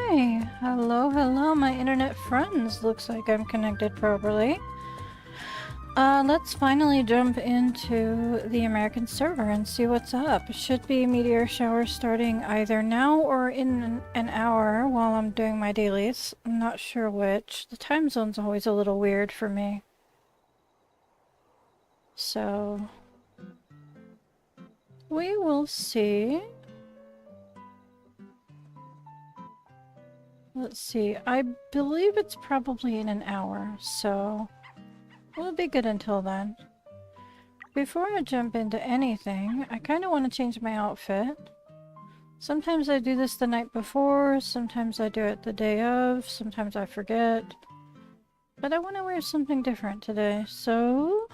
Okay, hello, hello, my internet friends. Looks like I'm connected properly. Let's finally jump into the American server and see what's up. It should be Meteor Shower starting either now or in an hour while I'm doing my dailies. I'm not sure which. The time zone's always a little weird for me. So... we will see. Let's see, I believe it's probably in an hour, so we'll be good until then. Before I jump into anything, I kind of want to change my outfit. Sometimes I do this the night before, sometimes I do it the day of, sometimes I forget. But I want to wear something different today, so...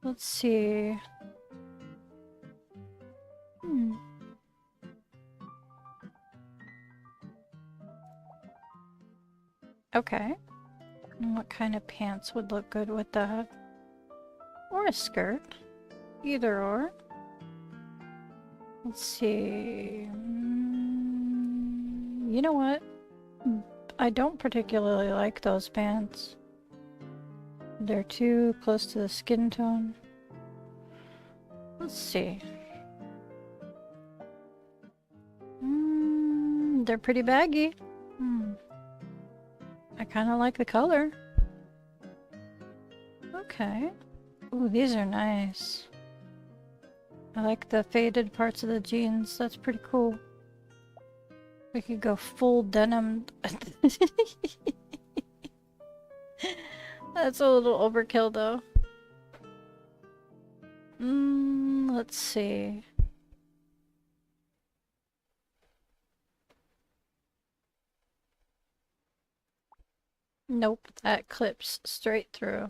let's see... Okay. And what kind of pants would look good with that? Or a skirt. Either or. Let's see... you know what? I don't particularly like those pants. They're too close to the skin tone. Let's see. They're pretty baggy. I kind of like the color. Okay. Ooh, these are nice. I like the faded parts of the jeans. That's pretty cool. We could go full denim. That's a little overkill though. Let's see. Nope, that clips straight through.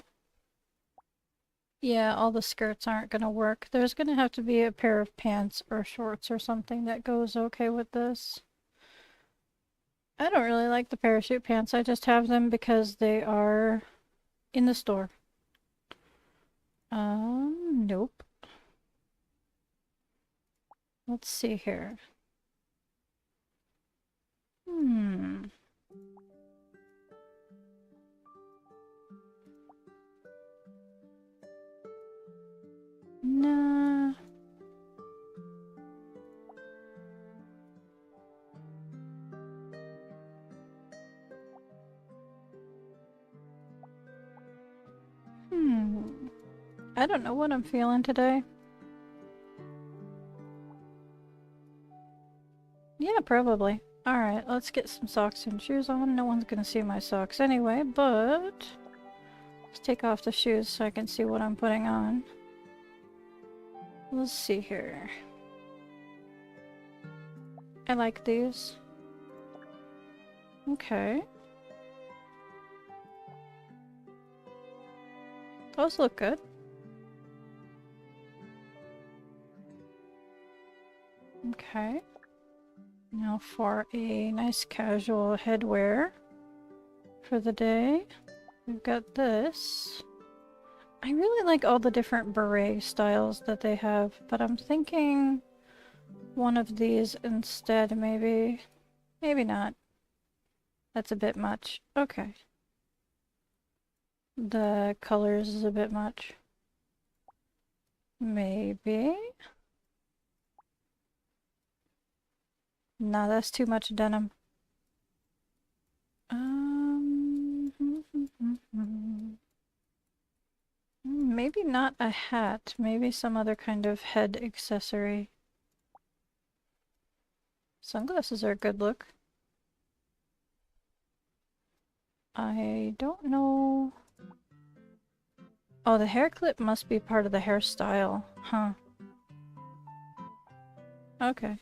Yeah, all the skirts aren't gonna work. There's gonna have to be a pair of pants or shorts or something that goes okay with this. I don't really like the parachute pants. I just have them because they are in the store. Nope. Let's see here. Nah. I don't know what I'm feeling today. Yeah, probably. Alright, let's get some socks and shoes on. No one's gonna see my socks anyway, but... let's take off the shoes so I can see what I'm putting on. Let's see here. I like these. Okay. Those look good. Okay. Now for a nice casual headwear for the day. We've got this. I really like all the different beret styles that they have, but I'm thinking one of these instead, maybe. Maybe not. That's a bit much. Okay. The colors is a bit much. Maybe. Nah, that's too much denim. Maybe not a hat. Maybe some other kind of head accessory. Sunglasses are a good look. I don't know... oh, the hair clip must be part of the hairstyle. Huh. Okay.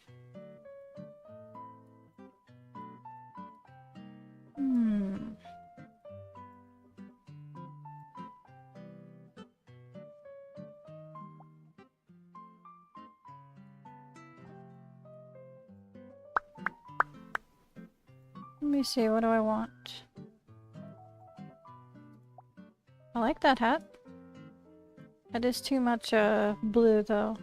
Let me see, what do I want? I like that hat. That is too much blue though.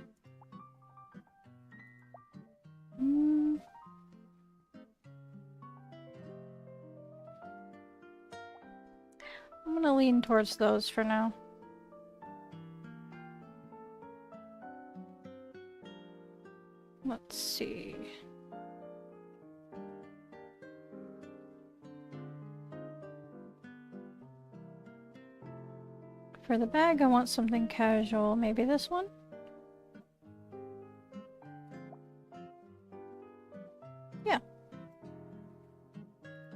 gonna lean towards those for now. Let's see. For the bag, I want something casual. Maybe this one? Yeah.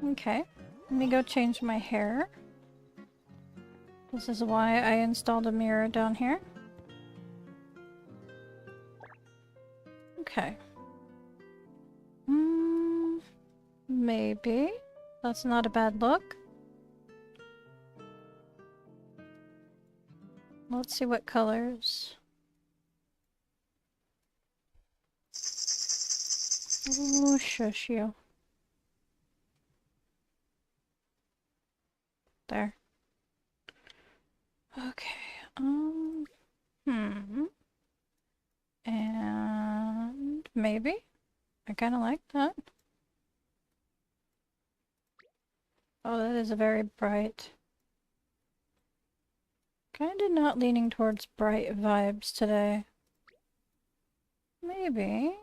Okay. Let me go change my hair. This is why I installed a mirror down here. Okay. Maybe. That's not a bad look. Let's see what colors. Ooh, shush you. There. Okay. And maybe. I kind of like that. Oh, that is a very bright. Kinda not leaning towards bright vibes today. Maybe.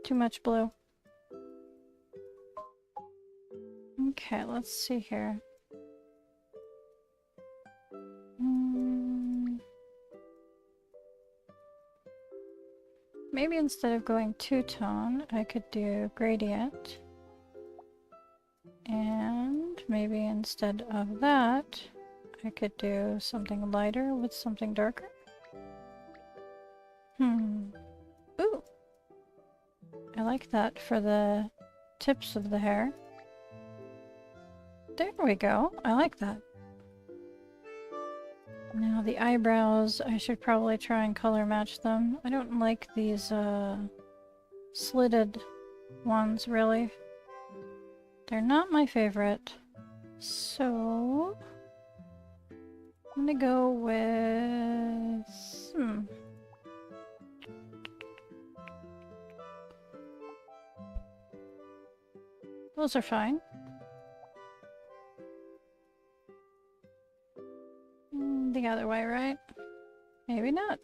Too much blue. Okay, let's see here. Maybe instead of going two-tone, I could do gradient. And maybe instead of that, I could do something lighter with something darker. Ooh! I like that for the tips of the hair. There we go. I like that. Now the eyebrows, I should probably try and color match them. I don't like these slitted ones, really. They're not my favorite. So I'm gonna go with... Those are fine. The other way, right? Maybe not.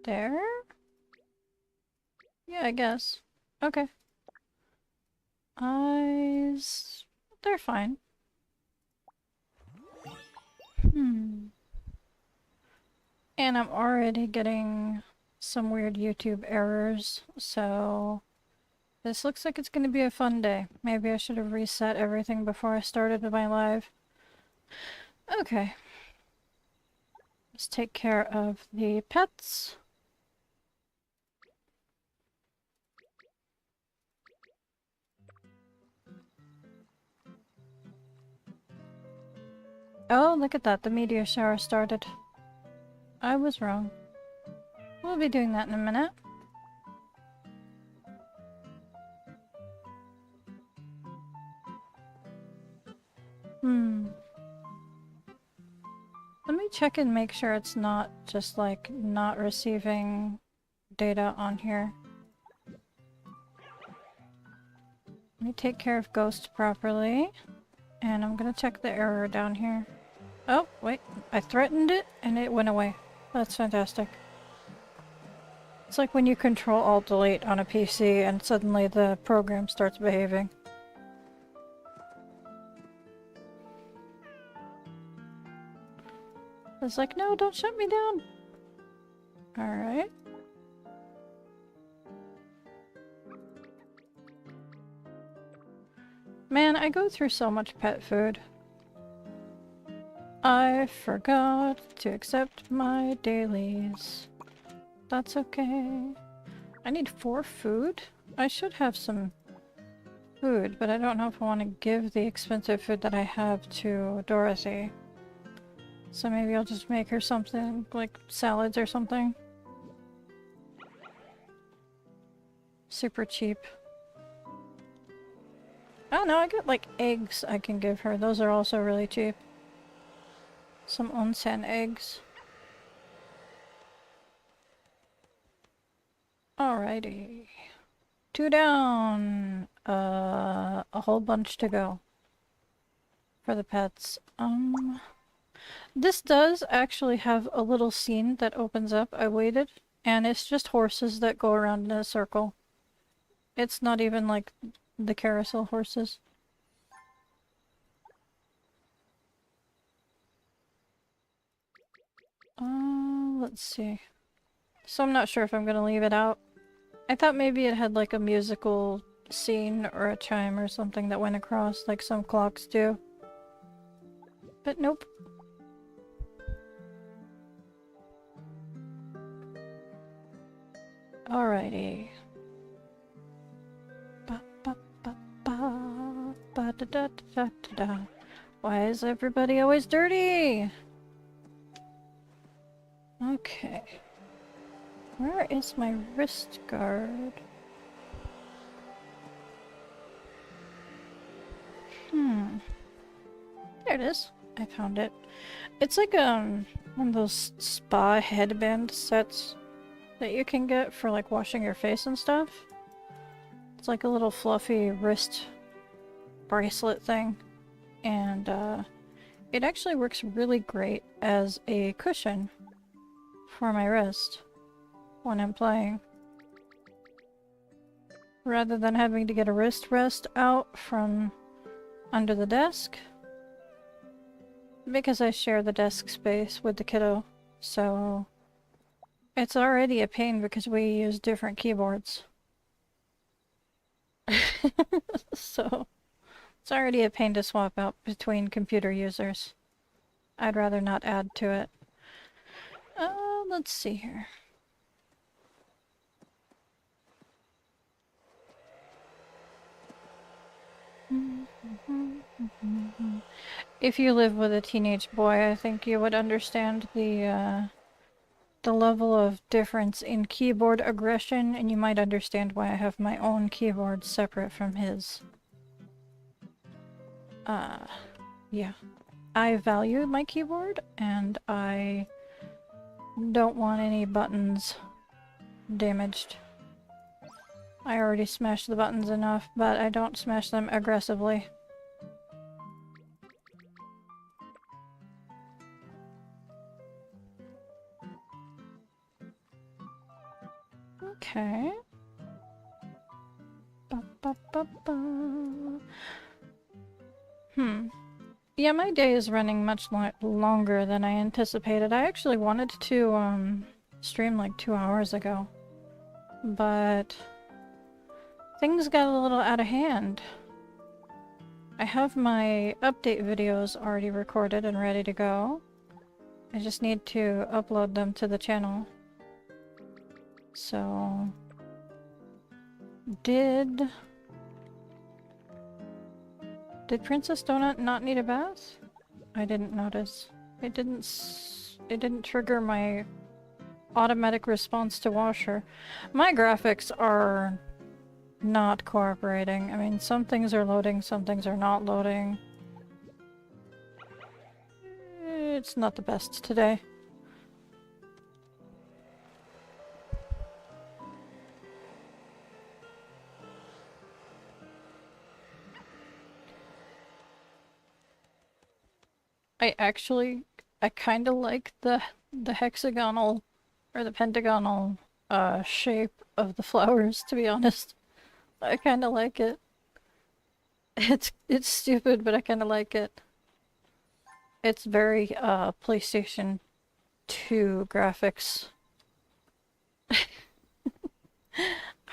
There? Yeah, I guess. Okay. Eyes... they're fine. And I'm already getting some weird YouTube errors, so... this looks like it's gonna be a fun day. Maybe I should have reset everything before I started my live. Okay. Let's take care of the pets. Oh, look at that. The meteor shower started. I was wrong. We'll be doing that in a minute. Let me check and make sure it's not just like not receiving data on here. Let me take care of Ghost properly. And I'm gonna check the error down here. Oh, wait. I threatened it and it went away. That's fantastic. It's like when you Control-Alt-Delete on a PC and suddenly the program starts behaving. It's like, no, don't shut me down. Alright. Man, I go through so much pet food. I forgot to accept my dailies. That's okay. I need 4 food? I should have some food, but I don't know if I want to give the expensive food that I have to Dorothy. So maybe I'll just make her something, like salads or something. Super cheap. Oh no, I got like eggs I can give her. Those are also really cheap. Some onsen eggs. Alrighty. 2 down. A whole bunch to go for the pets. This does actually have a little scene that opens up. I waited, and it's just horses that go around in a circle. It's not even like the carousel horses. Let's see. So I'm not sure if I'm gonna leave it out. I thought maybe it had like a musical scene or a chime or something that went across like some clocks do. But nope. Alrighty. Ba ba ba ba ba da da da da da. Why is everybody always dirty? Okay. Where is my wrist guard? There it is. I found it. It's like one of those spa headband sets that you can get for like washing your face and stuff. It's like a little fluffy wrist bracelet thing. And it actually works really great as a cushion for my wrist when I'm playing. Rather than having to get a wrist rest out from under the desk. Because I share the desk space with the kiddo, so it's already a pain because we use different keyboards. So it's already a pain to swap out between computer users. I'd rather not add to it. Let's see here. If you live with a teenage boy, I think you would understand the level of difference in keyboard aggression, and you might understand why I have my own keyboard separate from his. Yeah. I value my keyboard, and I don't want any buttons damaged. I already smashed the buttons enough, but I don't smash them aggressively. Okay. Ba, ba, ba, ba. Yeah, my day is running much longer than I anticipated. I actually wanted to stream like 2 hours ago, but things got a little out of hand. I have my update videos already recorded and ready to go. I just need to upload them to the channel. So... Did Princess Donut not need a bath? I didn't notice. It didn't trigger my automatic response to wash her. My graphics are not cooperating. I mean, some things are loading, some things are not loading. It's not the best today. I kinda like the hexagonal or the pentagonal shape of the flowers, to be honest. I kinda like it. It's stupid, but I kinda like it. It's very PlayStation 2 graphics.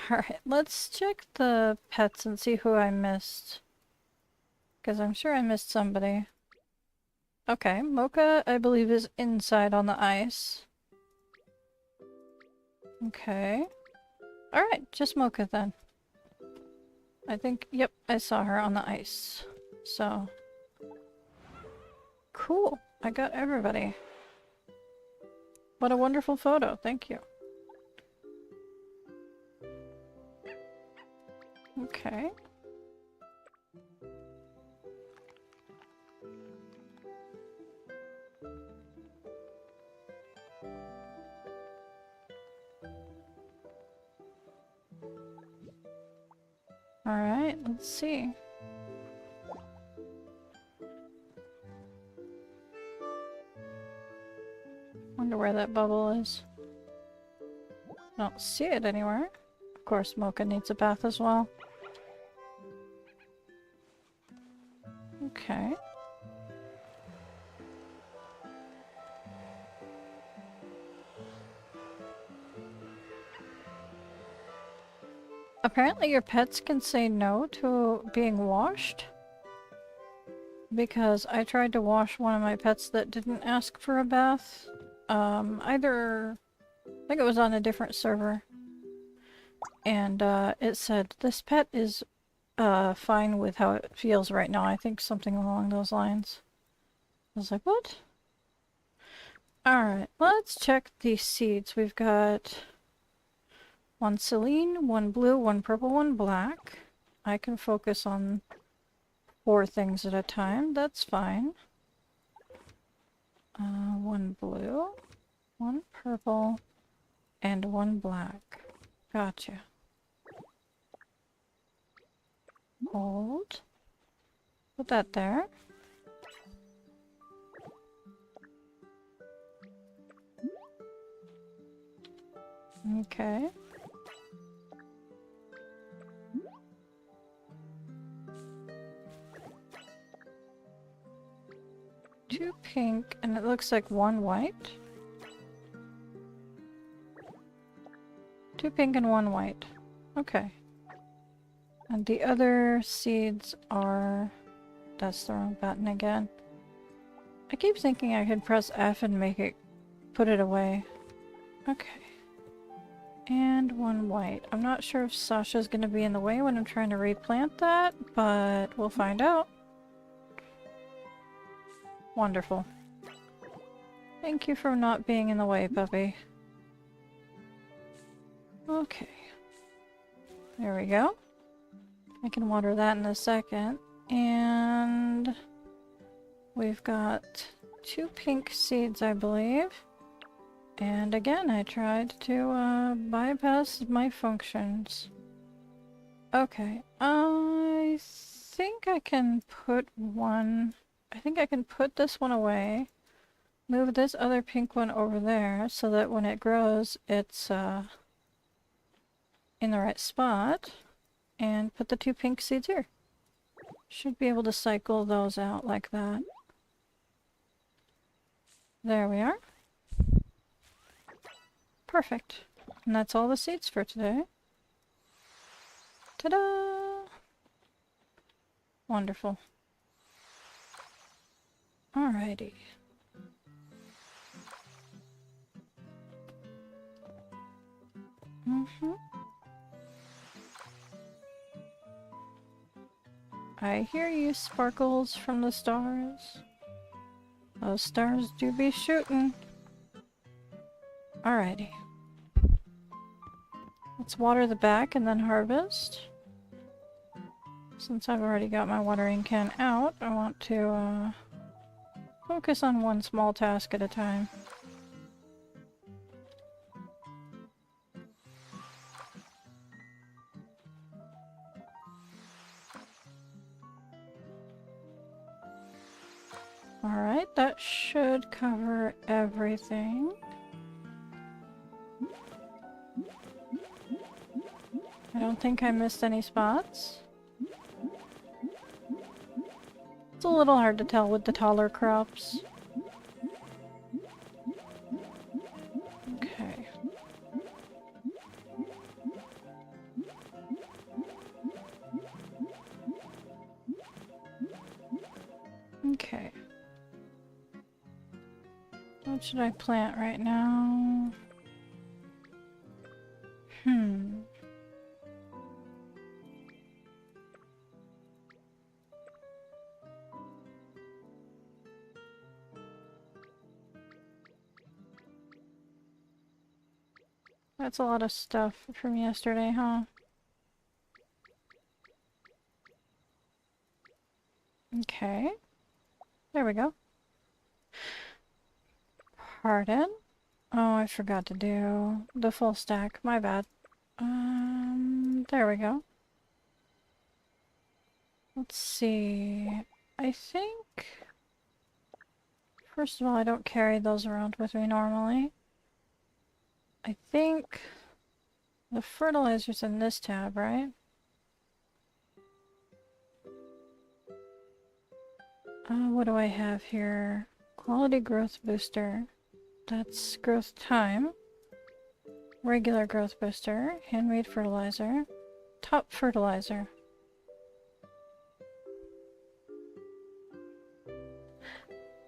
Alright, let's check the pets and see who I missed. Because I'm sure I missed somebody. Okay, Mocha, I believe, is inside on the ice. Okay. Alright, just Mocha then. I think, yep, I saw her on the ice. So... Cool, I got everybody. What a wonderful photo, thank you. Okay. Alright, let's see. Wonder where that bubble is. Don't see it anywhere. Of course, Mocha needs a bath as well. Okay. Apparently your pets can say no to being washed. Because I tried to wash one of my pets that didn't ask for a bath. I think it was on a different server. And it said, this pet is fine with how it feels right now. I think something along those lines. I was like, what? Alright, let's check these seeds. We've got one Celine, one blue, one purple, one black. I can focus on 4 things at a time. That's fine. One blue, one purple, and one black. Gotcha. Hold. Put that there. Okay. Two pink, and it looks like one white. 2 pink and 1 white. Okay. And the other seeds are... That's the wrong button again. I keep thinking I could press F and make it... put it away. Okay. And 1 white. I'm not sure if Sasha's gonna be in the way when I'm trying to replant that, but we'll find out. Wonderful. Thank you for not being in the way, puppy. Okay. There we go. I can water that in a second. And we've got 2 pink seeds, I believe. And again, I tried to bypass my functions. Okay, I think I can put one... I think I can put this one away. Move this other pink one over there so that when it grows, it's in the right spot. And put the 2 pink seeds here. Should be able to cycle those out like that. There we are. Perfect. And that's all the seeds for today. Ta-da! Wonderful. Alrighty. I hear you, sparkles from the stars. Those stars do be shooting. Alrighty. Let's water the back and then harvest. Since I've already got my watering can out, I want to focus on one small task at a time. Alright, that should cover everything. I don't think I missed any spots. It's a little hard to tell with the taller crops. Okay. Okay. What should I plant right now? That's a lot of stuff from yesterday, huh? Okay. There we go. Pardon? Oh, I forgot to do the full stack. My bad. There we go. Let's see. I think... First of all, I don't carry those around with me normally. I think the fertilizer's in this tab, right? What do I have here? Quality growth booster. That's growth time. Regular growth booster. Handmade fertilizer. Top fertilizer.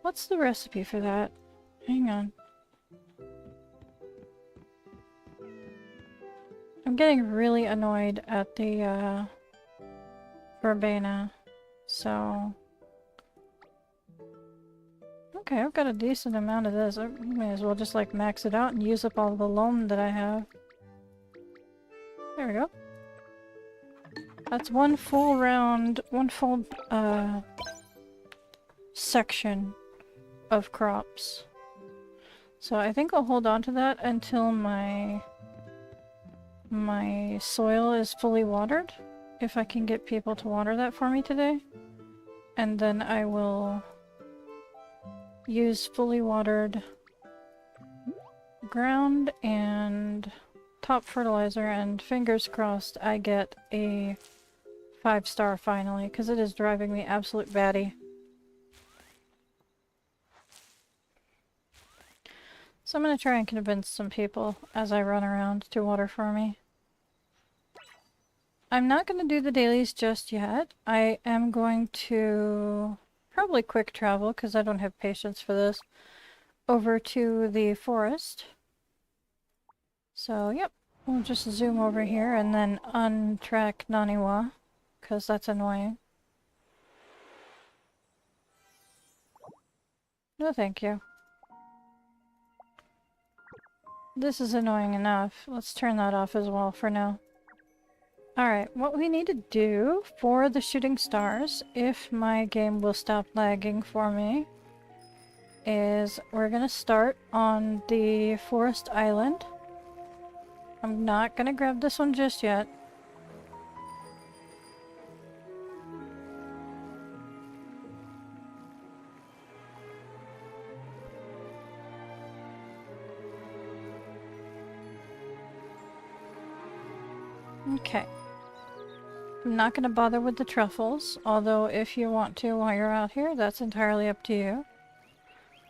What's the recipe for that? Hang on. I'm getting really annoyed at the verbena. So... Okay, I've got a decent amount of this. I may as well just like max it out and use up all the loam that I have. There we go. That's one full round, one full section of crops. So I think I'll hold on to that until my soil is fully watered. If I can get people to water that for me today. And then I will use fully watered ground and top fertilizer, and fingers crossed I get a 5-star finally, because it is driving me absolute batty. So I'm going to try and convince some people as I run around to water for me. I'm not going to do the dailies just yet. I am going to probably quick travel, because I don't have patience for this, over to the forest. So, yep, we'll just zoom over here and then untrack Naniwa, because that's annoying. No thank you. This is annoying enough. Let's turn that off as well for now. Alright, what we need to do for the shooting stars, if my game will stop lagging for me, is we're gonna start on the forest island. I'm not gonna grab this one just yet. Okay. I'm not going to bother with the truffles, although if you want to while you're out here, that's entirely up to you.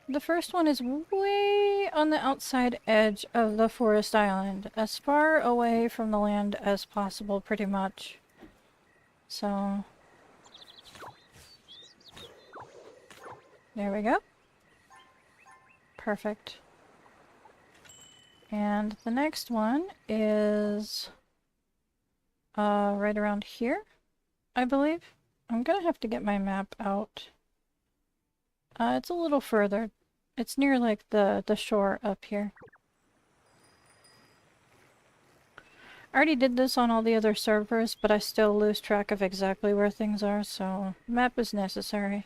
The first one is way on the outside edge of the forest island, as far away from the land as possible, pretty much. So... there we go. Perfect. And the next one is... right around here, I believe. I'm gonna have to get my map out. It's a little further. It's near like the shore up here. I already did this on all the other servers, but I still lose track of exactly where things are, so map is necessary.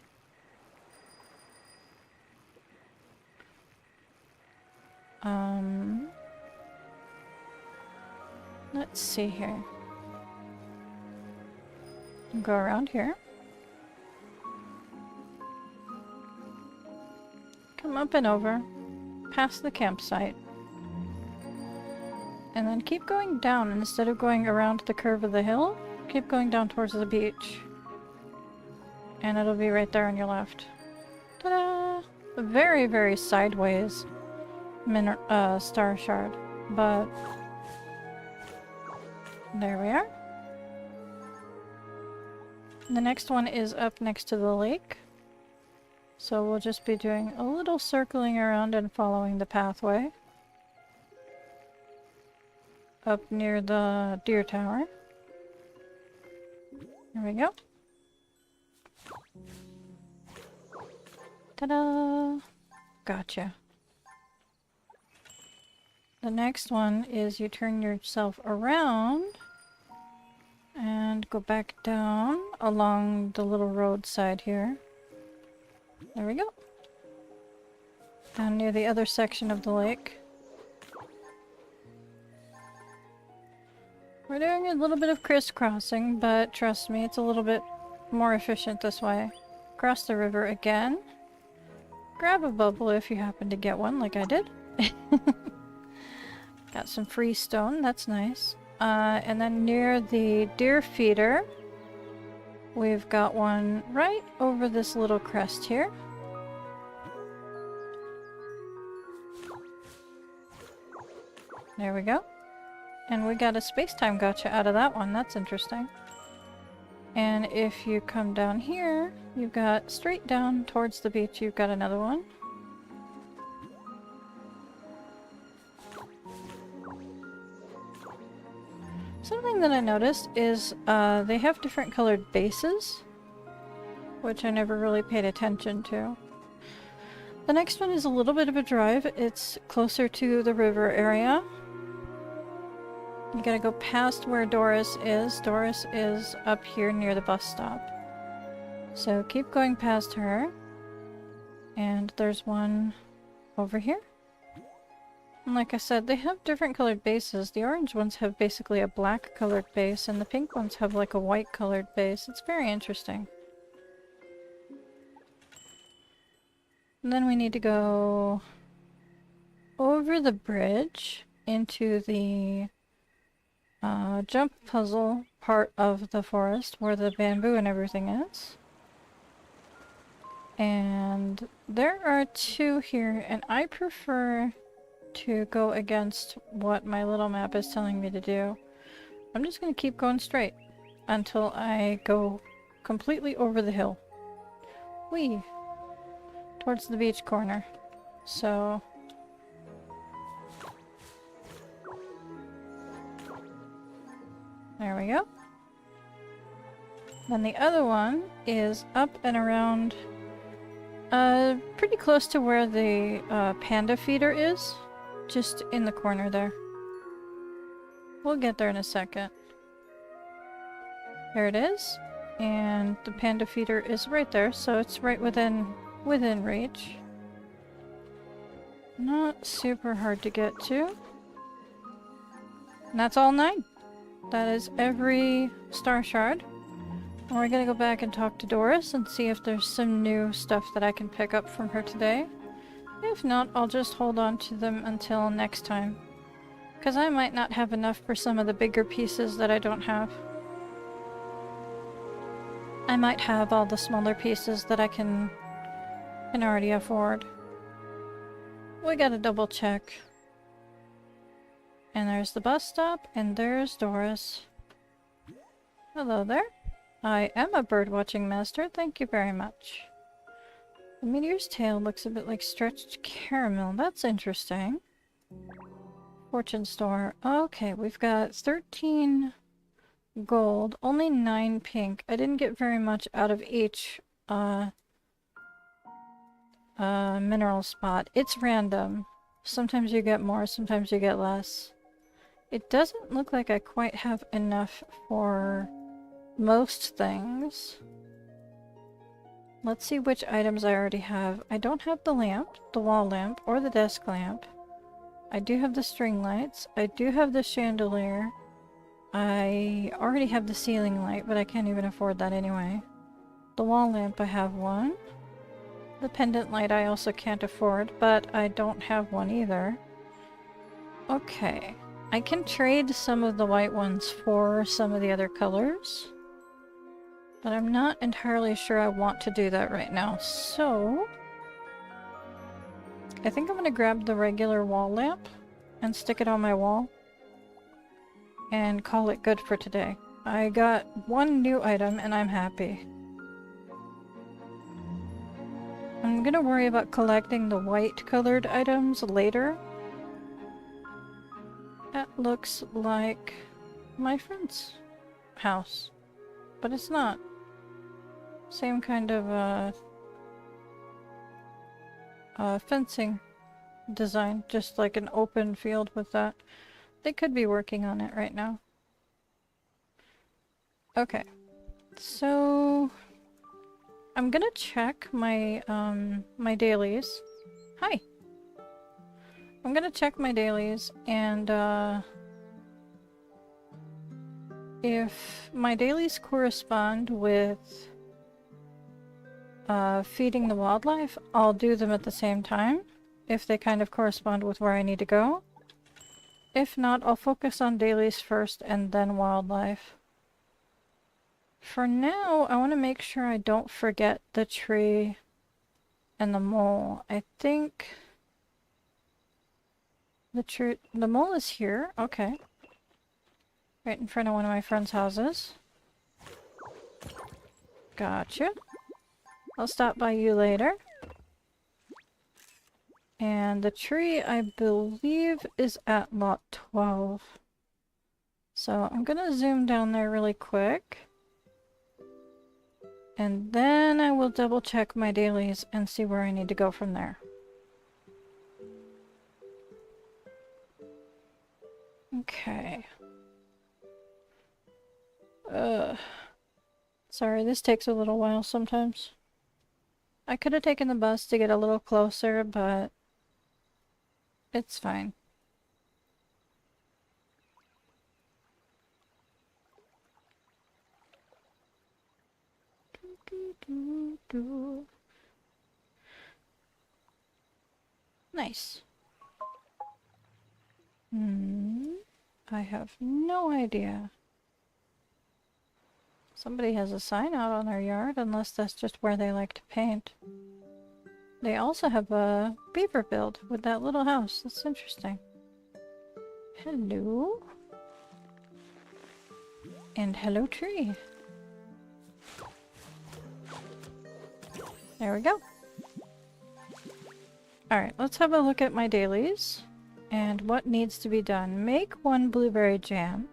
Let's see here. Go around here. Come up and over, past the campsite. And then keep going down. Instead of going around the curve of the hill, keep going down towards the beach. And it'll be right there on your left. Ta-da! Very, very sideways star shard. But there we are. The next one is up next to the lake. So we'll just be doing a little circling around and following the pathway. Up near the deer tower. There we go. Ta-da! Gotcha. The next one is you turn yourself around and go back down along the little roadside here. There we go. Down near the other section of the lake. We're doing a little bit of crisscrossing, but trust me, it's a little bit more efficient this way. Cross the river again. Grab a bubble if you happen to get one, like I did. Got some free stone, that's nice. And then near the deer feeder, we've got one right over this little crest here. There we go. And we got a space-time gotcha out of that one, that's interesting. And if you come down here, you've got straight down towards the beach, you've got another one. Something that I noticed is they have different colored bases, which I never really paid attention to. The next one is a little bit of a drive. It's closer to the river area. You gotta go past where Doris is. Doris is up here near the bus stop. So keep going past her. And there's one over here. And like I said, they have different colored bases. The orange ones have basically a black colored base, and the pink ones have like a white colored base. It's very interesting. And then we need to go over the bridge into the jump puzzle part of the forest where the bamboo and everything is. And there are two here, and I prefer to go against what my little map is telling me to do. I'm just going to keep going straight until I go completely over the hill. Whee! Towards the beach corner. So there we go. Then the other one is up and around pretty close to where the panda feeder is. Just in the corner there. We'll get there in a second. There it is. And the panda feeder is right there, so it's right within reach. Not super hard to get to. And that's all 9. That is every star shard. And we're gonna go back and talk to Doris and see if there's some new stuff that I can pick up from her today. If not, I'll just hold on to them until next time. Because I might not have enough for some of the bigger pieces that I don't have. I might have all the smaller pieces that I can already afford. We gotta double check. And there's the bus stop, and there's Doris. Hello there. I am a birdwatching master, thank you very much. The meteor's tail looks a bit like stretched caramel. That's interesting. Fortune store. Okay, we've got 13 gold, only 9 pink. I didn't get very much out of each mineral spot. It's random. Sometimes you get more, sometimes you get less. It doesn't look like I quite have enough for most things. Let's see which items I already have. I don't have the lamp, the wall lamp, or the desk lamp. I do have the string lights. I do have the chandelier. I already have the ceiling light, but I can't even afford that anyway. The wall lamp, I have one. The pendant light I also can't afford, but I don't have one either. Okay. I can trade some of the white ones for some of the other colors. But I'm not entirely sure I want to do that right now, so I think I'm going to grab the regular wall lamp and stick it on my wall and call it good for today. I got one new item and I'm happy. I'm going to worry about collecting the white colored items later. That looks like my friend's house, but it's not. Same kind of fencing design, just like an open field with that. They could be working on it right now. Okay, so I'm gonna check my my dailies. Hi. I'm gonna check my dailies, and if my dailies correspond with feeding the wildlife, I'll do them at the same time, if they kind of correspond with where I need to go. If not, I'll focus on dailies first and then wildlife. For now, I want to make sure I don't forget the tree and the mole. I think the mole is here. Okay. Right in front of one of my friend's houses. Gotcha. I'll stop by you later. And the tree, I believe, is at lot 12. So I'm gonna zoom down there really quick. And then I will double check my dailies and see where I need to go from there. Okay. Sorry, this takes a little while sometimes. I could have taken the bus to get a little closer, but it's fine. Nice. I have no idea. Somebody has a sign out on their yard, unless that's just where they like to paint. They also have a beaver build with that little house. That's interesting. Hello. And hello, tree. There we go. Alright, let's have a look at my dailies and what needs to be done. Make 1 blueberry jam,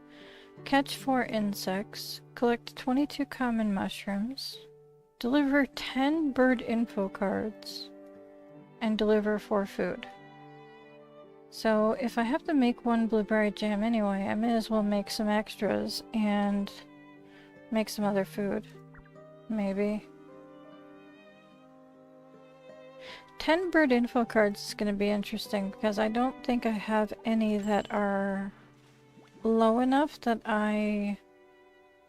catch 4 insects, collect 22 common mushrooms, deliver 10 bird info cards, and deliver 4 food. So if I have to make 1 blueberry jam anyway, I may as well make some extras and make some other food. Maybe. 10 bird info cards is going to be interesting because I don't think I have any that are low enough that I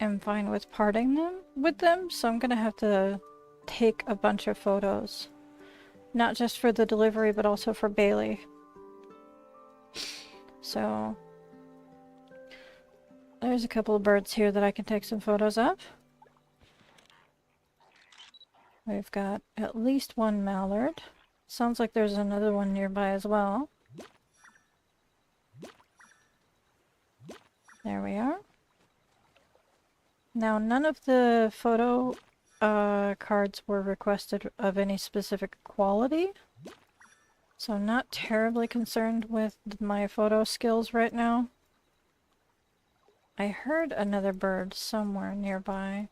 am fine with parting them with them, so I'm going to have to take a bunch of photos. Not just for the delivery, but also for Bailey. So there's a couple of birds here that I can take some photos of. We've got at least 1 mallard. Sounds like there's another one nearby as well. There we are. Now, none of the photo cards were requested of any specific quality, so I'm not terribly concerned with my photo skills right now. I heard another bird somewhere nearby.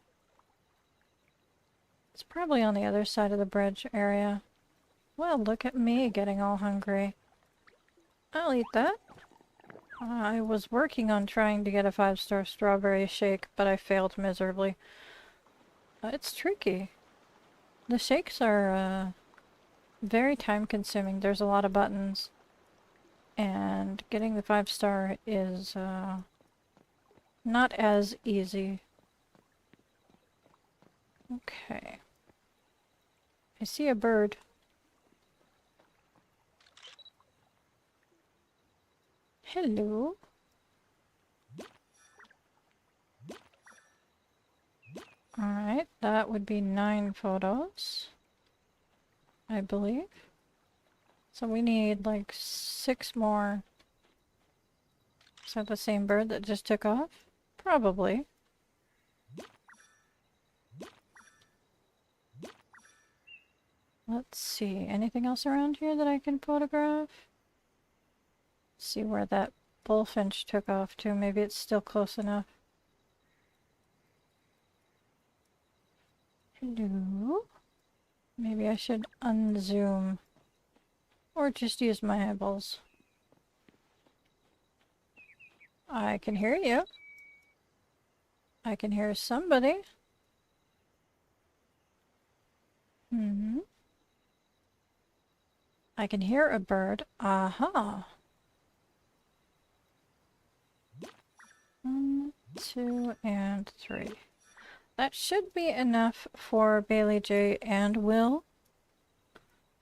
It's probably on the other side of the bridge area. Well, look at me getting all hungry. I'll eat that. I was working on trying to get a 5-star strawberry shake, but I failed miserably. It's tricky. The shakes are very time-consuming. There's a lot of buttons. And getting the 5-star is not as easy. Okay. I see a bird. Hello. Alright, that would be 9 photos, I believe. So we need like 6 more. Is that the same bird that just took off? Probably. Let's see, anything else around here that I can photograph? See where that bullfinch took off to. Maybe it's still close enough. Hello? Maybe I should unzoom. Or just use my eyeballs. I can hear you. I can hear somebody. I can hear a bird. Aha! 1, 2, and 3. that should be enough for Bailey J and Will.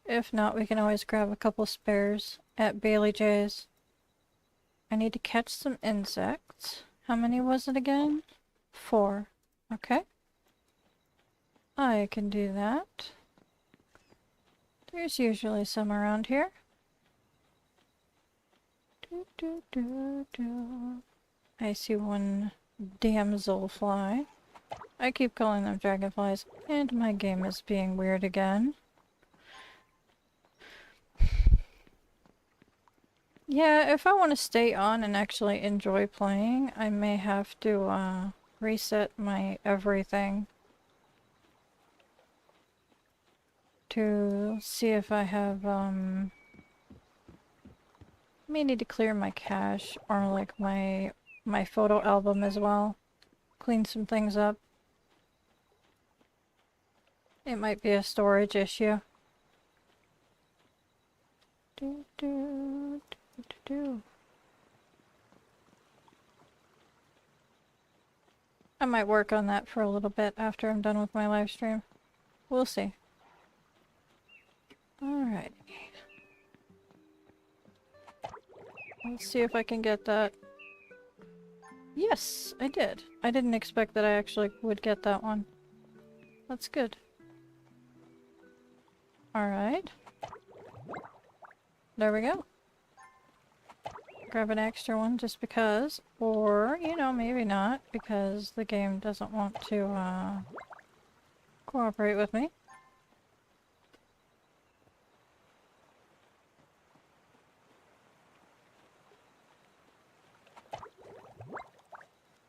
If not, we can always grab a couple spares at Bailey J's. I need to catch some insects. How many was it again? 4. Okay. I can do that. There's usually some around here. I see one damselfly. I keep calling them dragonflies, and my game is being weird again. Yeah, if I want to stay on and actually enjoy playing, I may have to reset my everything to see if I have may need to clear my cache or like my photo album as well. Clean some things up. It might be a storage issue. I might work on that for a little bit after I'm done with my live stream. We'll see. Alright. Let's see if I can get that. Yes, I did. I didn't expect that I actually would get that one. That's good. Alright. There we go. Grab an extra one just because. Or, you know, maybe not, because the game doesn't want to cooperate with me.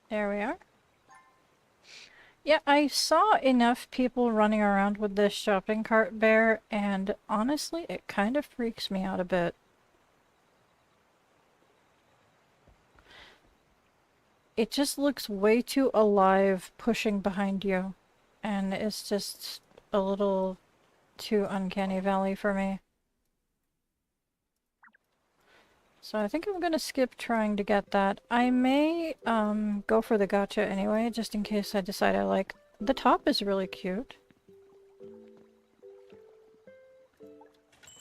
There we are. Yeah, I saw enough people running around with this shopping cart bear, and honestly, it kind of freaks me out a bit. It just looks way too alive pushing behind you, and it's just a little too uncanny valley for me. So I think I'm gonna skip trying to get that. I may go for the gacha anyway, just in case I decide I like. The top is really cute.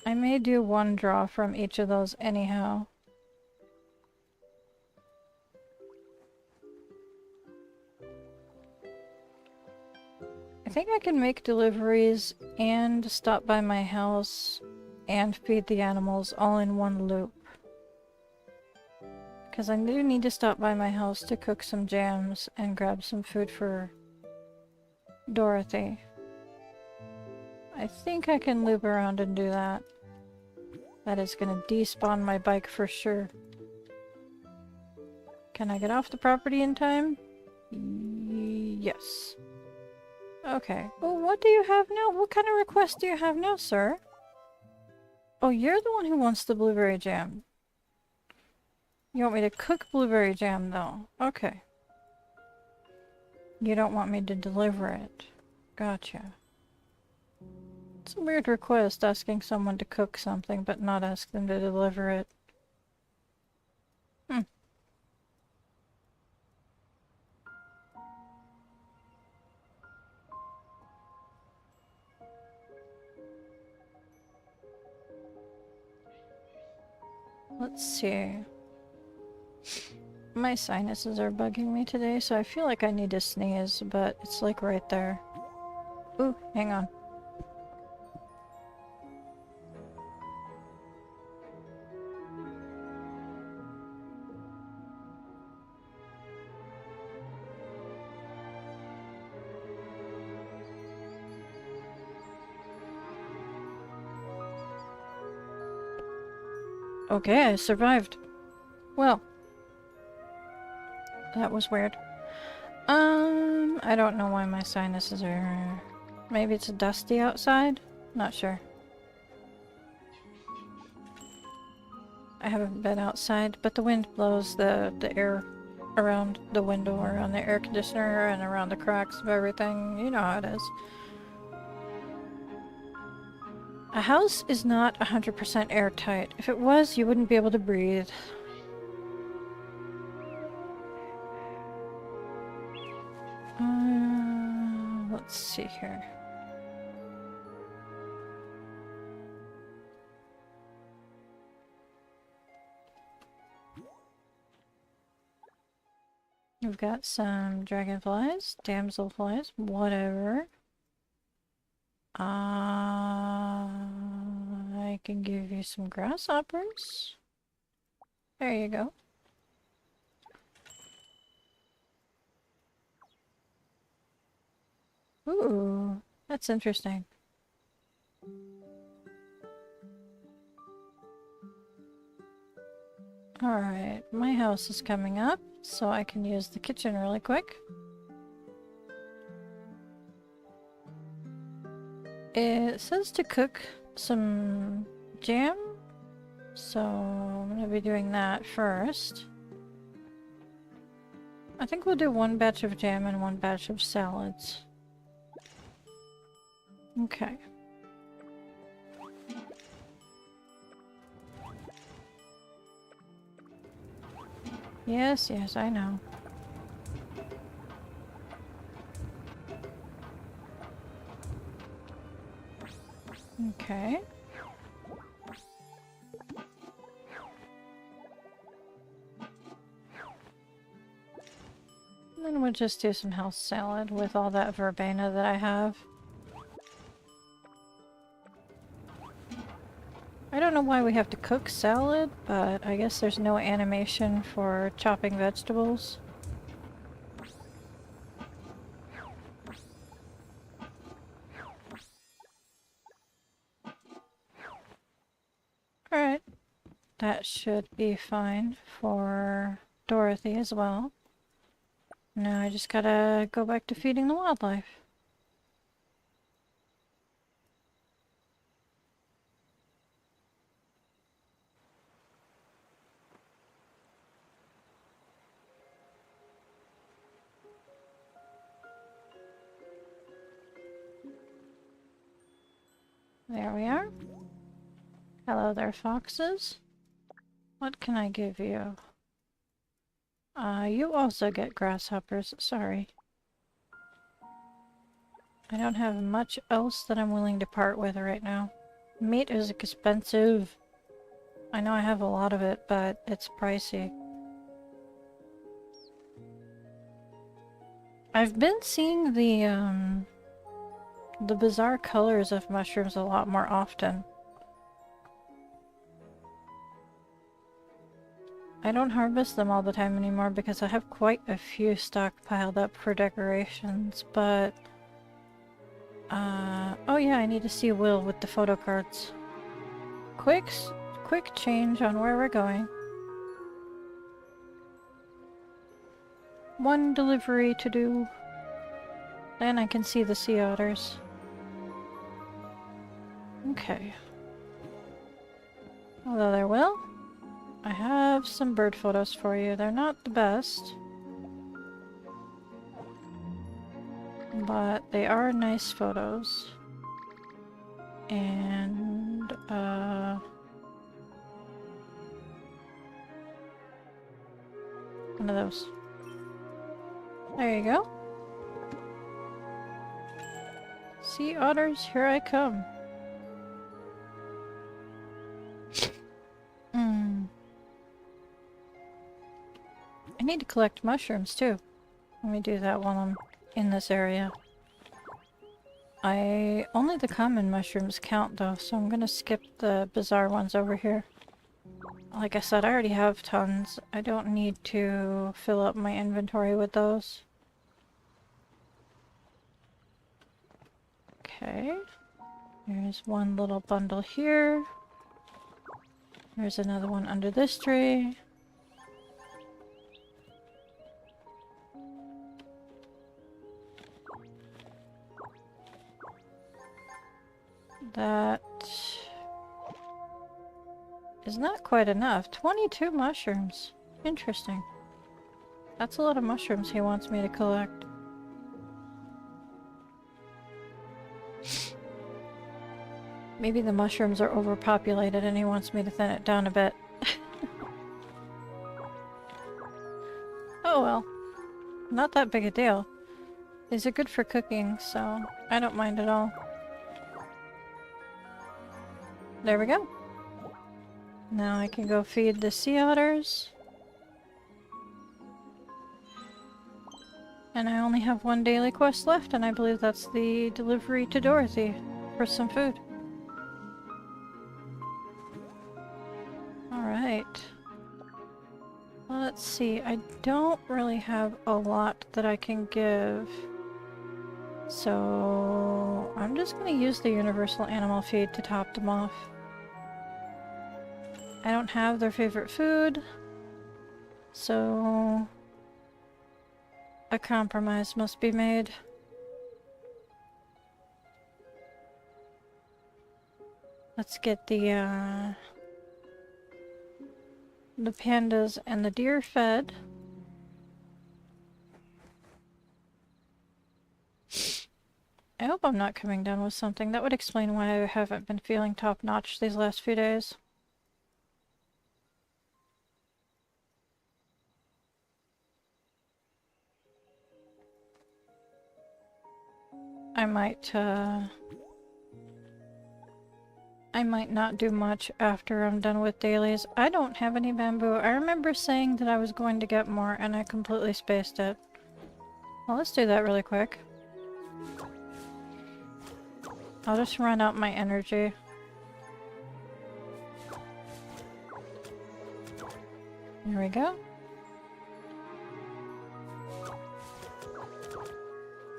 I may do one draw from each of those anyhow. I think I can make deliveries and stop by my house and feed the animals all in one loop. Because I do need to stop by my house to cook some jams and grab some food for Dorothy. I think I can loop around and do that. That is going to despawn my bike for sure. Can I get off the property in time? Yes. Okay. Well, what do you have now? What kind of request do you have now, sir? Oh, you're the one who wants the blueberry jam. You want me to cook blueberry jam, though? Okay. You don't want me to deliver it. Gotcha. It's a weird request, asking someone to cook something, but not ask them to deliver it. Let's see. My sinuses are bugging me today, so I feel like I need to sneeze, but it's like right there. Ooh, hang on. Okay, I survived. Well, that was weird. I don't know why my sinuses are... Maybe it's dusty outside? Not sure. I haven't been outside, but the wind blows the air around the window, around the air conditioner, and around the cracks of everything. You know how it is. A house is not 100% airtight. If it was, you wouldn't be able to breathe. let's see here. We've got some dragonflies, damselflies, whatever. I can give you some grasshoppers. There you go. Ooh, that's interesting. Alright, my house is coming up, so I can use the kitchen really quick. It says to cook some jam, so I'm gonna be doing that first. I think we'll do one batch of jam and one batch of salads. Okay. Yes, yes, I know. Okay. And then we'll just do some house salad with all that verbena that I have. I don't know why we have to cook salad, but I guess there's no animation for chopping vegetables. Alright. That should be fine for Dorothy as well. Now I just gotta go back to feeding the wildlife. There we are. Hello there, foxes. What can I give you? You also get grasshoppers. Sorry. I don't have much else that I'm willing to part with right now. Meat is expensive. I know I have a lot of it, but it's pricey. I've been seeing the bizarre colors of mushrooms a lot more often. I don't harvest them all the time anymore because I have quite a few stockpiled up for decorations, but... oh yeah, I need to see Will with the photo cards. Quick change on where we're going. One delivery to do. Then I can see the sea otters. Okay. Hello there, Will. I have some bird photos for you. They're not the best, but they are nice photos. And, one of those. There you go. Sea otters, here I come. I need to collect mushrooms too. Let me do that while I'm in this area. Only the common mushrooms count though, so I'm gonna skip the bizarre ones over here. Like I said, I already have tons. I don't need to fill up my inventory with those. Okay. There's one little bundle here. There's another one under this tree. That is not quite enough. 22 mushrooms. Interesting. That's a lot of mushrooms he wants me to collect. Maybe the mushrooms are overpopulated and he wants me to thin it down a bit. Oh well. Not that big a deal. These are good for cooking, so I don't mind at all. There we go. Now I can go feed the sea otters. And I only have one daily quest left, and I believe that's the delivery to Dorothy for some food. Alright. Let's see, I don't really have a lot that I can give. So I'm just gonna use the universal animal feed to top them off. I don't have their favorite food, so a compromise must be made. Let's get the pandas and the deer fed. I hope I'm not coming down with something. That would explain why I haven't been feeling top-notch these last few days. I might not do much after I'm done with dailies. I don't have any bamboo. I remember saying that I was going to get more and I completely spaced it. Well, let's do that really quick. I'll just run out my energy. There we go.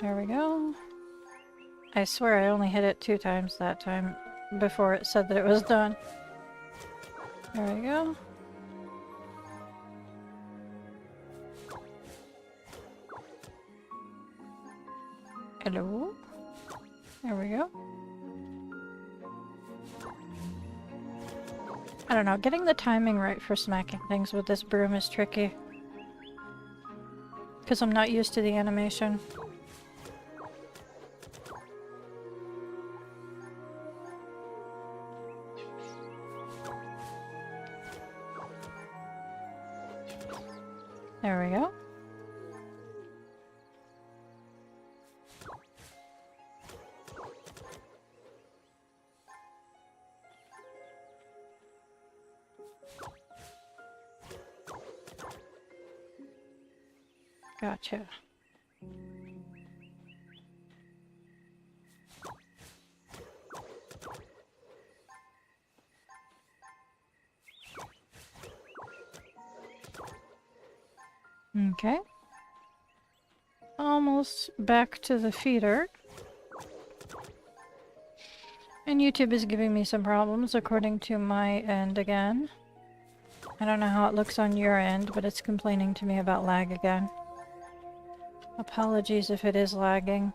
There we go. I swear I only hit it 2 times that time before it said that it was done. There we go. Hello. There we go. I don't know, getting the timing right for smacking things with this broom is tricky. Because I'm not used to the animation. There we go. Gotcha. Okay. Almost back to the feeder. And YouTube is giving me some problems according to my end again. I don't know how it looks on your end, but it's complaining to me about lag again. Apologies if it is lagging.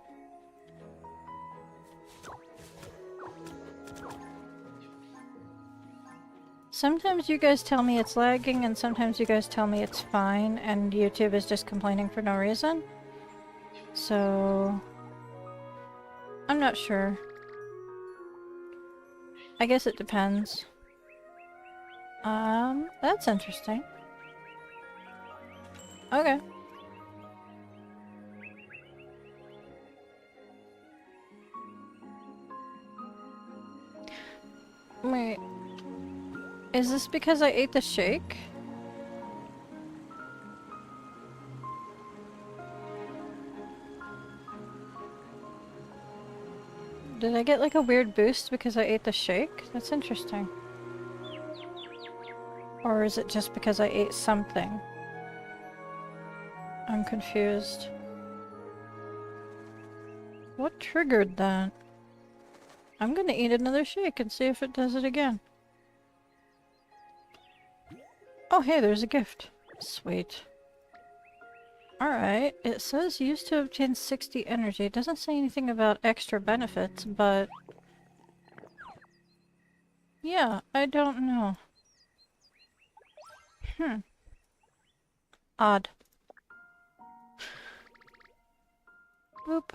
Sometimes you guys tell me it's lagging, and sometimes you guys tell me it's fine, and YouTube is just complaining for no reason. So I'm not sure. I guess it depends. That's interesting. Okay. Wait. Is this because I ate the shake? Did I get like a weird boost because I ate the shake? That's interesting. Or is it just because I ate something? I'm confused. What triggered that? I'm gonna eat another shake and see if it does it again. Oh hey, there's a gift. Sweet. Alright, it says used to obtain 60 energy. It doesn't say anything about extra benefits, but... yeah, I don't know. Odd. Boop.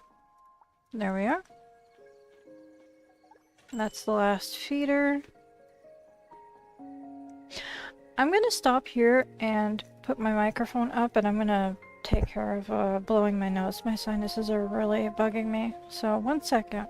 There we are. That's the last feeder. I'm gonna stop here and put my microphone up, and I'm gonna take care of blowing my nose. My sinuses are really bugging me. So, 1 second.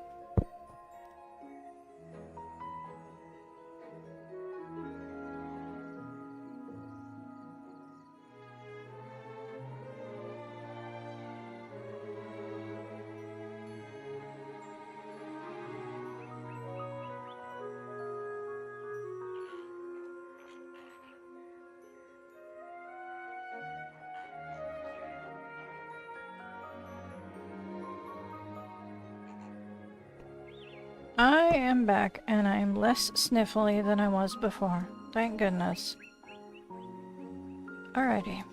I am back, and I'm less sniffly than I was before. Thank goodness. Alrighty.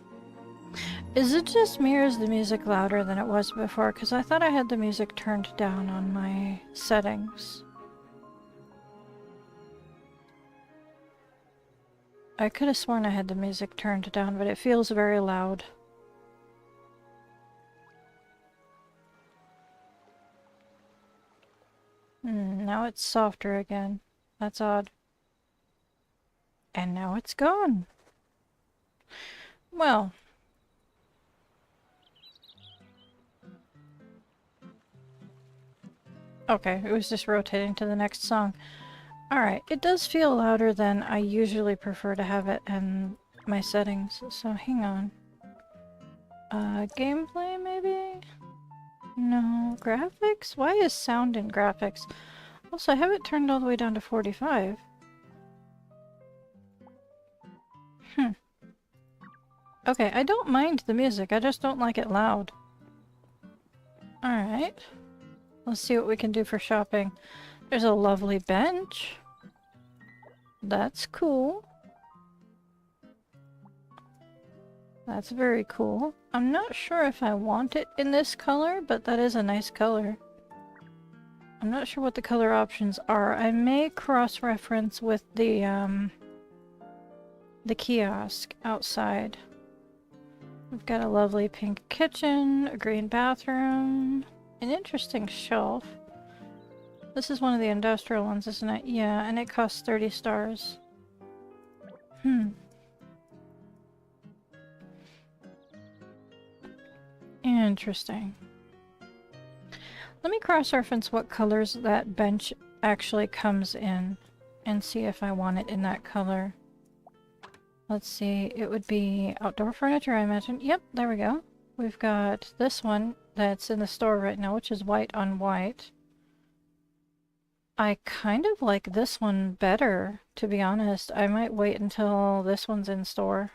Is it just me, or is the music louder than it was before? Because I thought I had the music turned down on my settings. I could have sworn I had the music turned down, but it feels very loud. Now it's softer again. That's odd. And now it's gone. Well. Okay, it was just rotating to the next song. Alright, it does feel louder than I usually prefer to have it in my settings, so hang on. Gameplay maybe? No. Graphics? Why is sound in graphics? Also, I have it turned all the way down to 45. Okay, I don't mind the music, I just don't like it loud. Alright. Let's see what we can do for shopping. There's a lovely bench. That's cool. That's very cool. I'm not sure if I want it in this color, but that is a nice color. I'm not sure what the color options are. I may cross-reference with the kiosk outside. We've got a lovely pink kitchen, a green bathroom, an interesting shelf. This is one of the industrial ones, isn't it? Yeah, and it costs 30 stars. Interesting. Let me cross-reference what colors that bench actually comes in and see if I want it in that color. Let's see, it would be outdoor furniture, I imagine. Yep, there we go. We've got this one that's in the store right now, which is white on white. I kind of like this one better, to be honest. I might wait until this one's in store.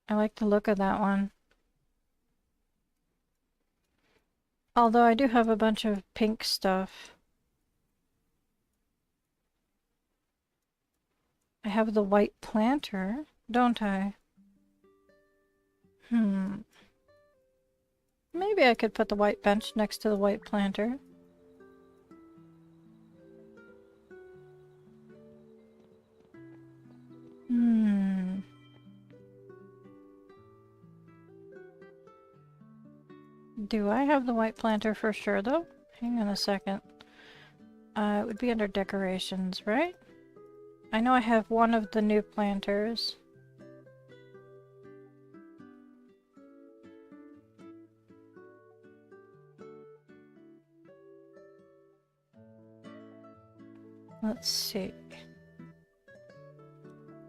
I like the look of that one. Although I do have a bunch of pink stuff. I have the white planter, don't I? Maybe I could put the white bench next to the white planter. Do I have the white planter for sure, though? Hang on a second. It would be under decorations, right? I know I have one of the new planters. Let's see.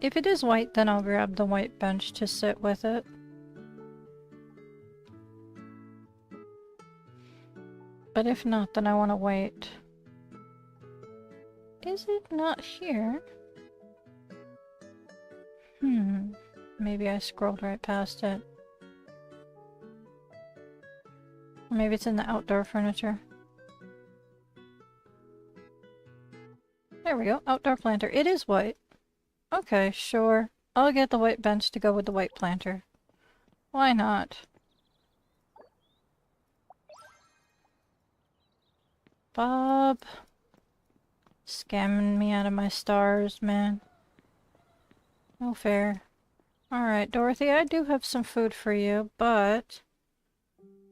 If it is white, then I'll grab the white bench to sit with it. But if not, then I want to wait. Is it not here? Maybe I scrolled right past it. Or maybe it's in the outdoor furniture. There we go, outdoor planter. It is white. Okay, sure. I'll get the white bench to go with the white planter. Why not? Bob. Scamming me out of my stars, man. No fair. Alright, Dorothy, I do have some food for you, but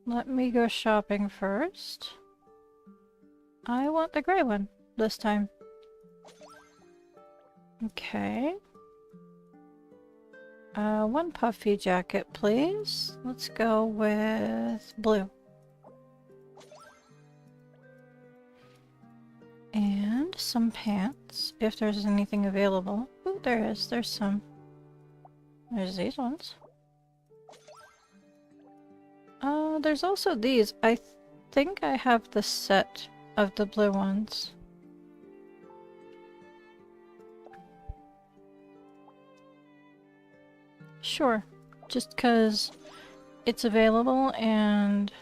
let me go shopping first. I want the gray one this time. Okay. One puffy jacket, please. Let's go with blue. And some pants, if there's anything available. Oh, there is. There's some. There's these ones. There's also these. I think I have the set of the blue ones. Sure. Just 'cause it's available and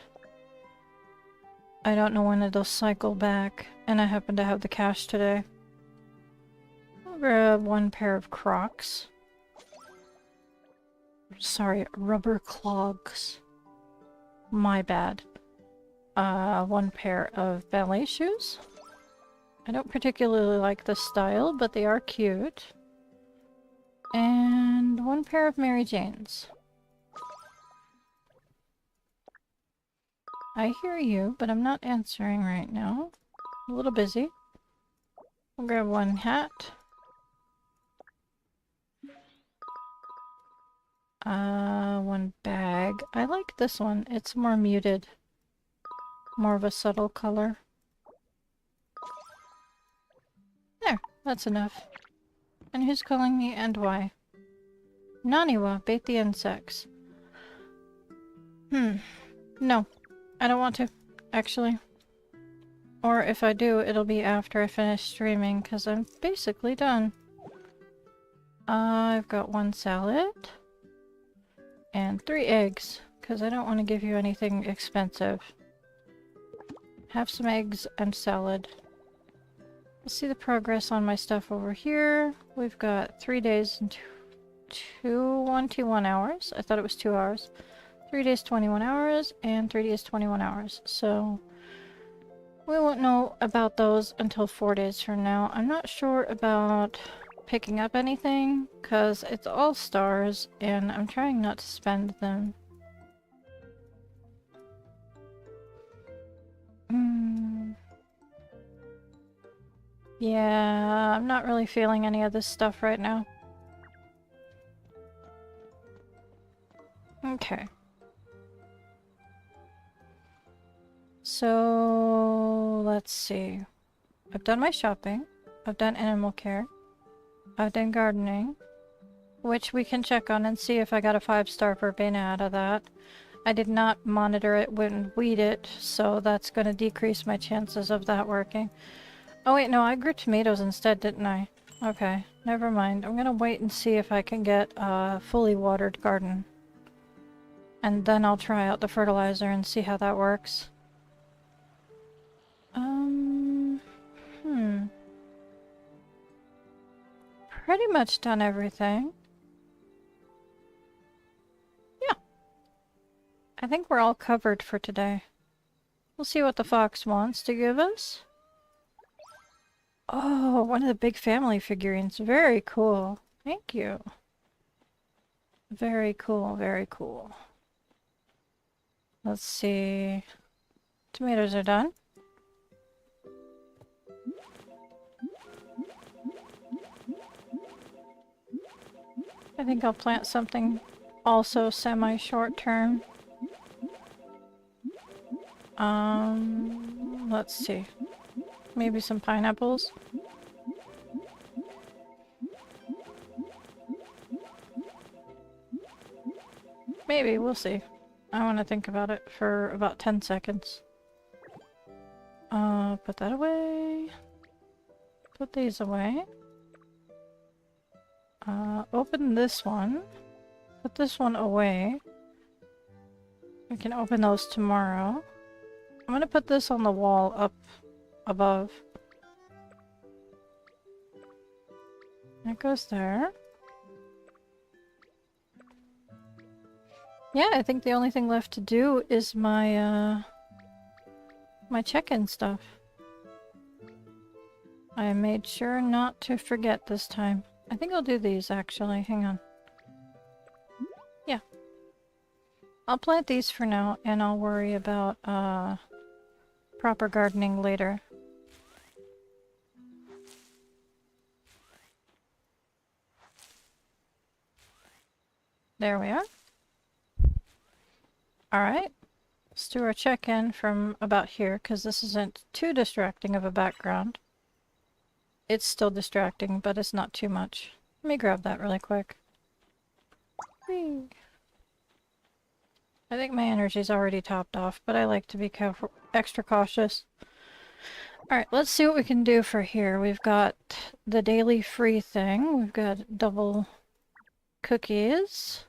I don't know when it'll cycle back, and I happen to have the cash today. I'll grab one pair of Crocs. Sorry, rubber clogs. My bad. One pair of ballet shoes. I don't particularly like the style, but they are cute. And one pair of Mary Janes. I hear you, but I'm not answering right now. I'm a little busy. I'll grab one hat. One bag. I like this one. It's more muted. More of a subtle color. There, that's enough. And who's calling me and why? Naniwa, bait the insects. No, I don't want to, actually. Or if I do, it'll be after I finish streaming, because I'm basically done. I've got one salad. And 3 eggs, because I don't want to give you anything expensive. Have some eggs and salad. Let's see the progress on my stuff over here. We've got 3 days and 21 hours. I thought it was 2 hours. 3 days, 21 hours, and 3 days, 21 hours. So we won't know about those until 4 days from now. I'm not sure about picking up anything, because it's all stars, and I'm trying not to spend them. Yeah, I'm not really feeling any of this stuff right now. Okay. So, let's see. I've done my shopping. I've done animal care. I've done gardening, which we can check on and see if I got a 5-star verbena out of that. I did not monitor it when weed it, so that's going to decrease my chances of that working. Oh wait, no, I grew tomatoes instead, didn't I? Okay, never mind. I'm going to wait and see if I can get a fully watered garden. And then I'll try out the fertilizer and see how that works. Pretty much done everything. Yeah. I think we're all covered for today. We'll see what the fox wants to give us. Oh, one of the big family figurines. Very cool. Thank you. Very cool, very cool. Let's see. Tomatoes are done. I think I'll plant something also semi-short term. Let's see. Maybe some pineapples. Maybe, we'll see. I want to think about it for about 10 seconds. Put that away. Put these away. Open this one. Put this one away. We can open those tomorrow. I'm gonna put this on the wall up above. It goes there. Yeah, I think the only thing left to do is my, my check-in stuff. I made sure not to forget this time. I think I'll do these, actually. Hang on. Yeah. I'll plant these for now, and I'll worry about, proper gardening later. There we are. Alright. Let's do our check-in from about here, because this isn't too distracting of a background. It's still distracting, but it's not too much. Let me grab that really quick. Whee. I think my energy's already topped off, but I like to be careful, extra cautious. Alright, let's see what we can do for here. We've got the daily free thing. We've got double cookies.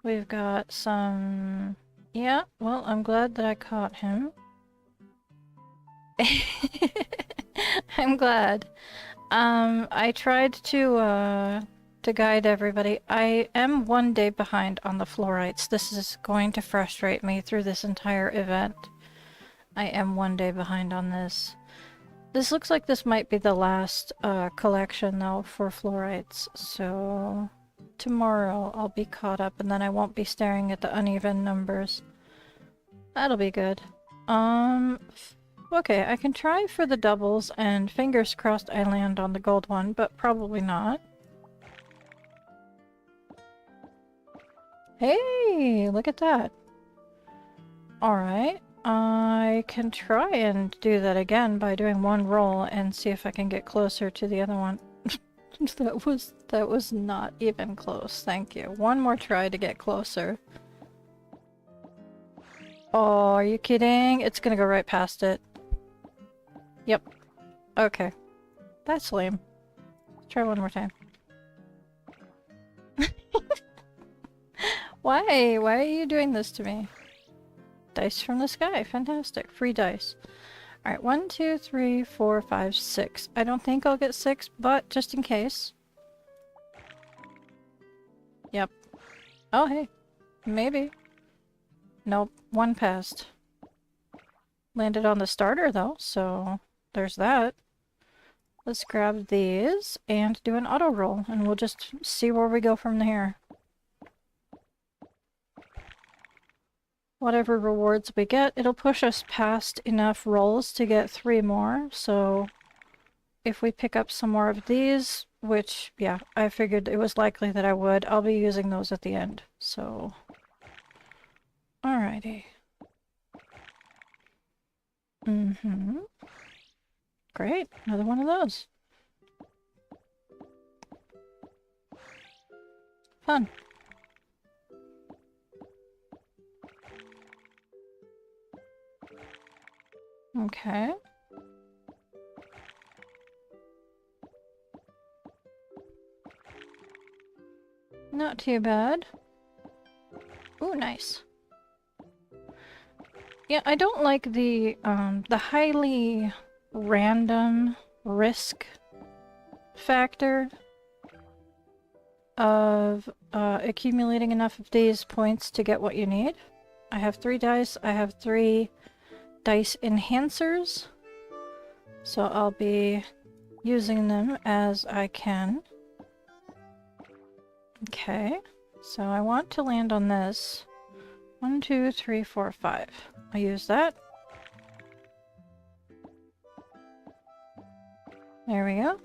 We've got some... Yeah, well, I'm glad that I caught him. I'm glad. I tried to guide everybody. I am 1 day behind on the fluorites. This is going to frustrate me through this entire event. I am 1 day behind on this. This looks like this might be the last collection though for fluorites, so tomorrow I'll be caught up and then I won't be staring at the uneven numbers. That'll be good. Okay, I can try for the doubles and fingers crossed I land on the gold one, but probably not. Hey, look at that. Alright, I can try and do that again by doing one roll and see if I can get closer to the other one. That was not even close, thank you. One more try to get closer. Oh, are you kidding? It's gonna go right past it. Yep. Okay. That's lame. Let's try one more time. Why? Why are you doing this to me? Dice from the sky. Fantastic. Free dice. Alright, 1, 2, 3, 4, 5, 6. I don't think I'll get 6, but just in case. Yep. Oh, hey. Maybe. Nope. 1 passed. Landed on the starter, though, so there's that. Let's grab these and do an auto roll, and we'll just see where we go from here. Whatever rewards we get, it'll push us past enough rolls to get 3 more, so if we pick up some more of these, which, yeah, I figured it was likely that I would, I'll be using those at the end, so... Alrighty. Great, another one of those. Fun. Okay. Not too bad. Ooh, nice. Yeah, I don't like the highly random risk factor of accumulating enough of these points to get what you need. I have 3 dice. I have 3 dice enhancers, so I'll be using them as I can. Okay, so I want to land on this. 1, 2, 3, 4, 5. I use that. There we go.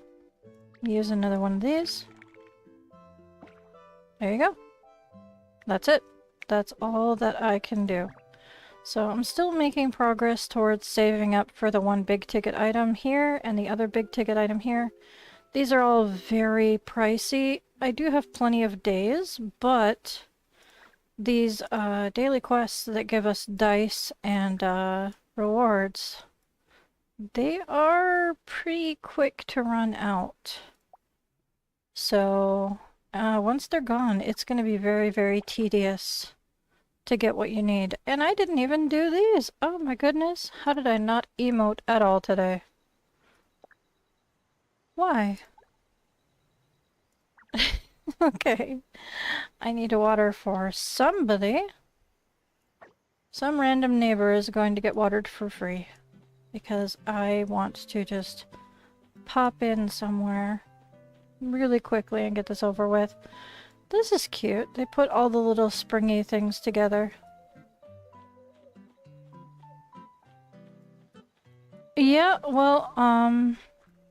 Use another one of these. There you go. That's it. That's all that I can do. So I'm still making progress towards saving up for the one big ticket item here and the other big ticket item here. These are all very pricey. I do have plenty of days, but these daily quests that give us dice and rewards, they are pretty quick to run out. So once they're gone, it's going to be very, very tedious to get what you need. And I didn't even do these. Oh my goodness. How did I not emote at all today? Why? Okay. I need water for somebody. Some random neighbor is going to get watered for free. Because I want to just pop in somewhere really quickly and get this over with. This is cute. They put all the little springy things together. Yeah, well,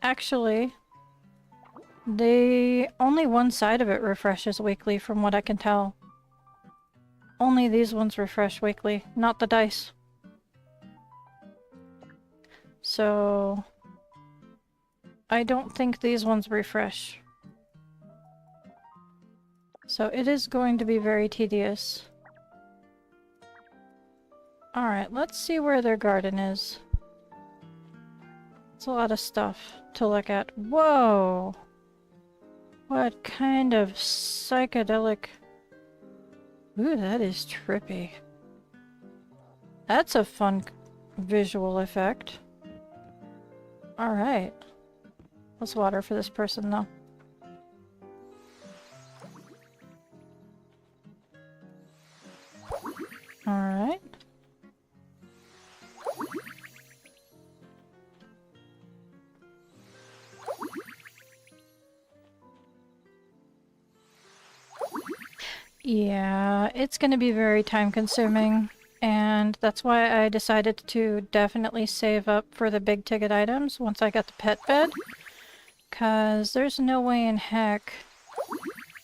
actually, only one side of it refreshes weekly from what I can tell. only these ones refresh weekly, not the dice. So I don't think these ones refresh. So it is going to be very tedious. Alright, let's see where their garden is. It's a lot of stuff to look at. Whoa! What kind of psychedelic... Ooh, that is trippy. That's a fun visual effect. Alright. Let's water for this person, though. Alright. Yeah, it's gonna be very time-consuming, and that's why I decided to definitely save up for the big ticket items once I got the pet bed. Because there's no way in heck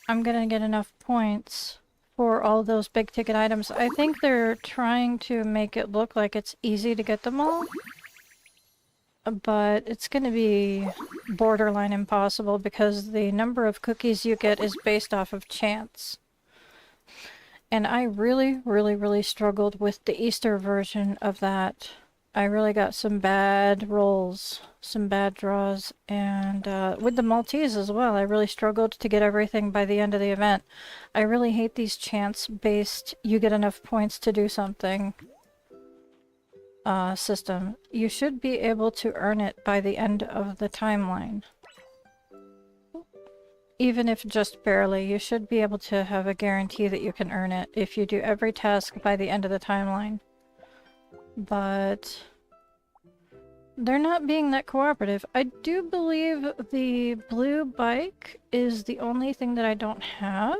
I'm gonna get enough points for all those big ticket items. I think they're trying to make it look like it's easy to get them all, but it's gonna be borderline impossible because the number of cookies you get is based off of chance. And I really struggled with the Easter version of that. I really got some bad rolls, some bad draws, and with the Maltese as well, I really struggled to get everything by the end of the event. I really hate these chance-based, you get enough points to do something system. You should be able to earn it by the end of the timeline. Even if just barely, you should be able to have a guarantee that you can earn it if you do every task by the end of the timeline. But they're not being that cooperative. I do believe the blue bike is the only thing that I don't have.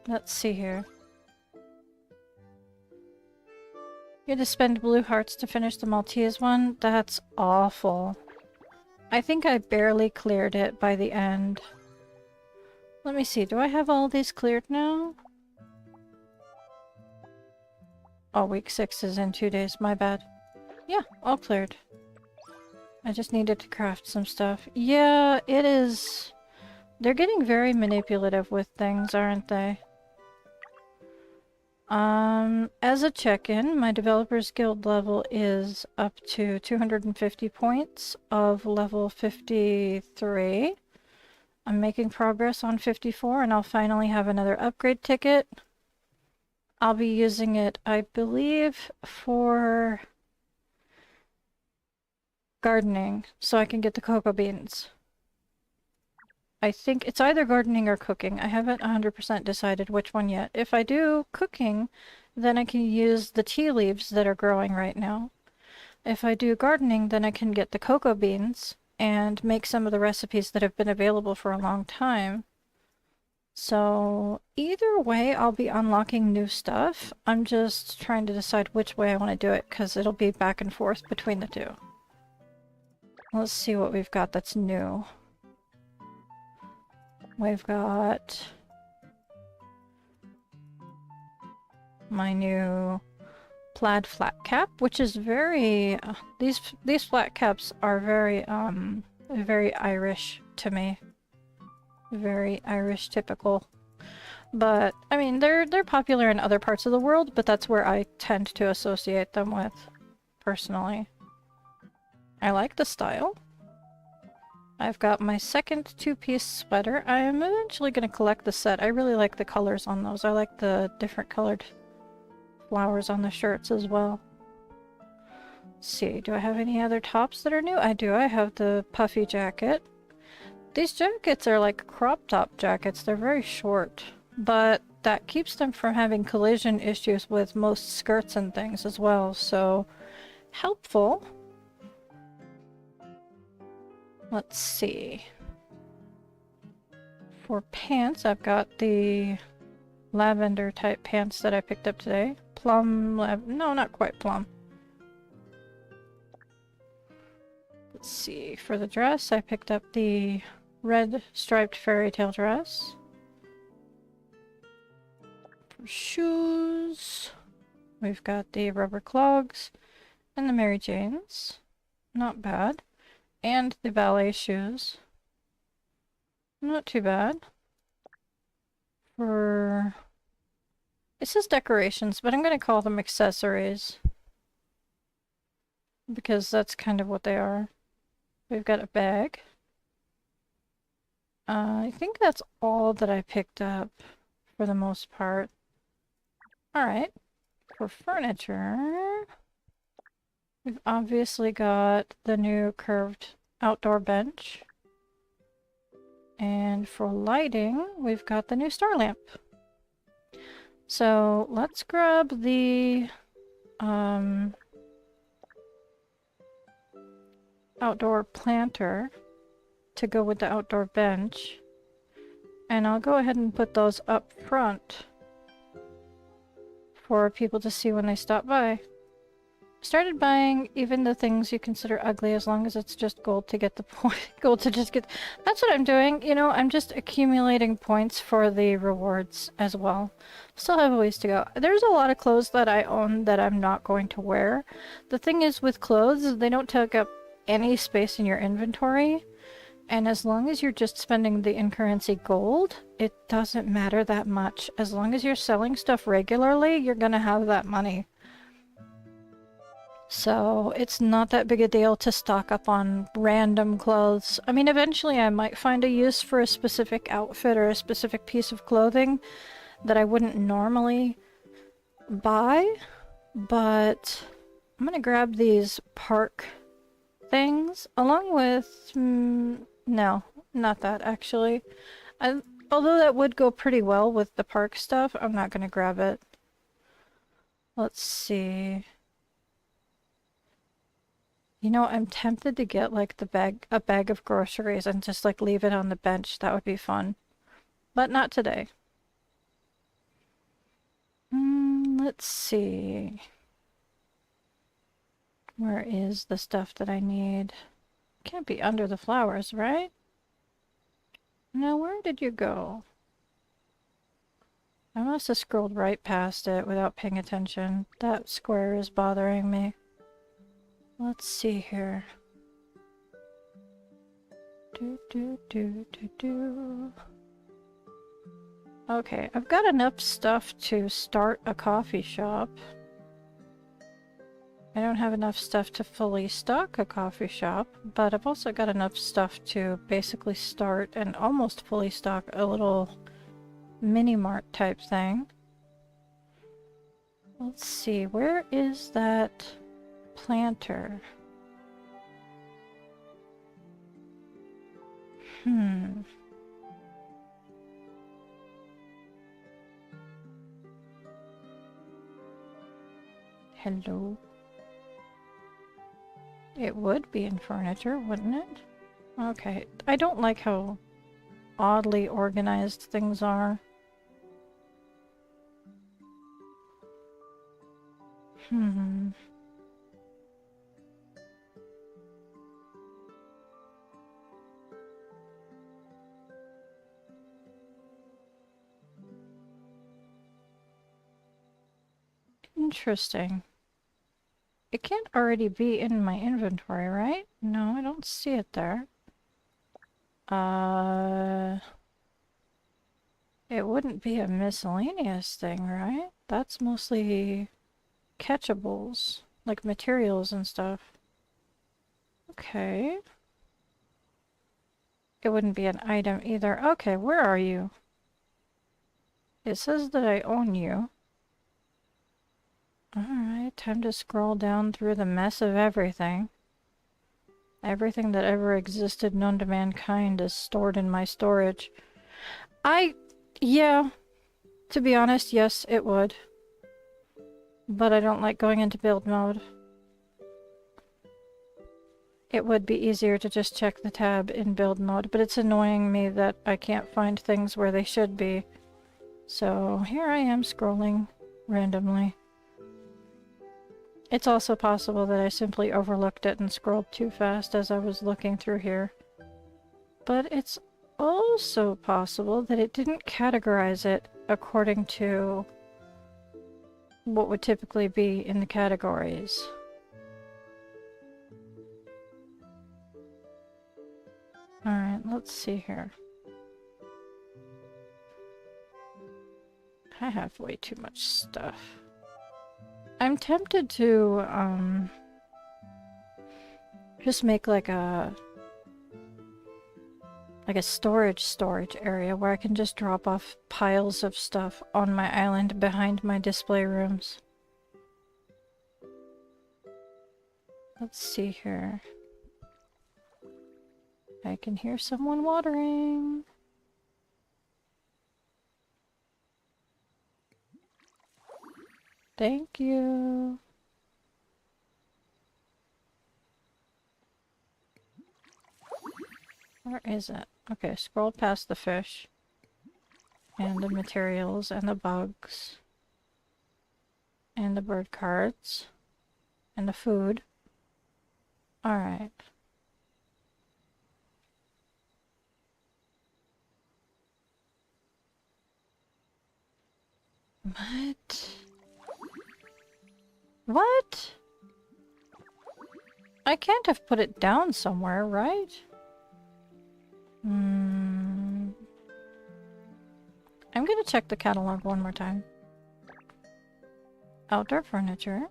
Let's see here. You had to spend blue hearts to finish the Maltese one? That's awful. I think I barely cleared it by the end. Let me see, do I have all these cleared now? Oh, week 6 is in 2 days, my bad. Yeah, all cleared. I just needed to craft some stuff. Yeah, it is... They're getting very manipulative with things, aren't they? As a check-in, my Developers Guild level is up to 250 points of level 53. I'm making progress on 54 and I'll finally have another upgrade ticket. I'll be using it, I believe, for gardening, so I can get the cocoa beans. I think it's either gardening or cooking. I haven't 100% decided which one yet. If I do cooking, then I can use the tea leaves that are growing right now. If I do gardening, then I can get the cocoa beans and make some of the recipes that have been available for a long time. So either way, I'll be unlocking new stuff. I'm just trying to decide which way I want to do it, because it'll be back and forth between the two. Let's see what we've got that's new. We've got my new plaid flat cap, which is very these flat caps are very very Irish to me. Very Irish typical. But I mean they're popular in other parts of the world, but that's where I tend to associate them with personally. I like the style. I've got my second two-piece sweater. I am eventually going to collect the set. I really like the colors on those. I like the different colored flowers on the shirts as well. Let's see, do I have any other tops that are new? I do. I have the puffy jacket. These jackets are like crop top jackets. They're very short, but that keeps them from having collision issues with most skirts and things as well, so helpful. Let's see. For pants, I've got the lavender type pants that I picked up today. Plum, no, not quite plum. Let's see, for the dress, I picked up the red striped fairy tale dress. For shoes, we've got the rubber clogs and the Mary Janes. Not bad. And the ballet shoes. Not too bad. For... It says decorations, but I'm going to call them accessories. Because that's kind of what they are. We've got a bag. I think that's all that I picked up for the most part. Alright. For furniture, we've obviously got the new curved outdoor bench. And for lighting, we've got the new star lamp. So let's grab the outdoor planter to go with the outdoor bench. And I'll go ahead and put those up front for people to see when they stop by. Started buying even the things you consider ugly as long as it's just gold to get the point. Gold to just get... That's what I'm doing. You know, I'm just accumulating points for the rewards as well. Still have a ways to go. There's a lot of clothes that I own that I'm not going to wear. The thing is with clothes, they don't take up any space in your inventory. And as long as you're just spending the in-currency gold, it doesn't matter that much. As long as you're selling stuff regularly, you're gonna have that money. So it's not that big a deal to stock up on random clothes. I mean, eventually I might find a use for a specific outfit or a specific piece of clothing that I wouldn't normally buy, but I'm gonna grab these park things along with... no, not that actually. Although that would go pretty well with the park stuff, I'm not gonna grab it. Let's see... You know, I'm tempted to get like a bag of groceries and just like leave it on the bench. That would be fun. But not today. Let's see. Where is the stuff that I need? Can't be under the flowers, right? Now, where did you go? I must have scrolled right past it without paying attention. That square is bothering me. Let's see here. Okay, I've got enough stuff to start a coffee shop. I don't have enough stuff to fully stock a coffee shop, but I've also got enough stuff to basically start and almost fully stock a little mini-mart type thing. Let's see, where is that planter? Hello? It would be in furniture, wouldn't it? Okay, I don't like how oddly organized things are. Interesting. It can't already be in my inventory, right? No, I don't see it there. It wouldn't be a miscellaneous thing, right? That's mostly catchables, like materials and stuff. Okay. It wouldn't be an item either. Okay, where are you? It says that I own you. Alright, time to scroll down through the mess of everything. Everything that ever existed known to mankind is stored in my storage. Yeah, to be honest, yes, it would. But I don't like going into build mode. It would be easier to just check the tab in build mode, but it's annoying me that I can't find things where they should be. So here I am scrolling randomly. It's also possible that I simply overlooked it and scrolled too fast as I was looking through here. But it's also possible that it didn't categorize it according to what would typically be in the categories. Alright, let's see here. I have way too much stuff. I'm tempted to, just make like a storage area where I can just drop off piles of stuff on my island behind my display rooms. Let's see here. I can hear someone watering. Thank you. Where is it? Okay, scroll past the fish. And the materials, and the bugs. And the bird cards. And the food. Alright. What? What? I can't have put it down somewhere, right? I'm gonna check the catalog one more time. Outdoor furniture.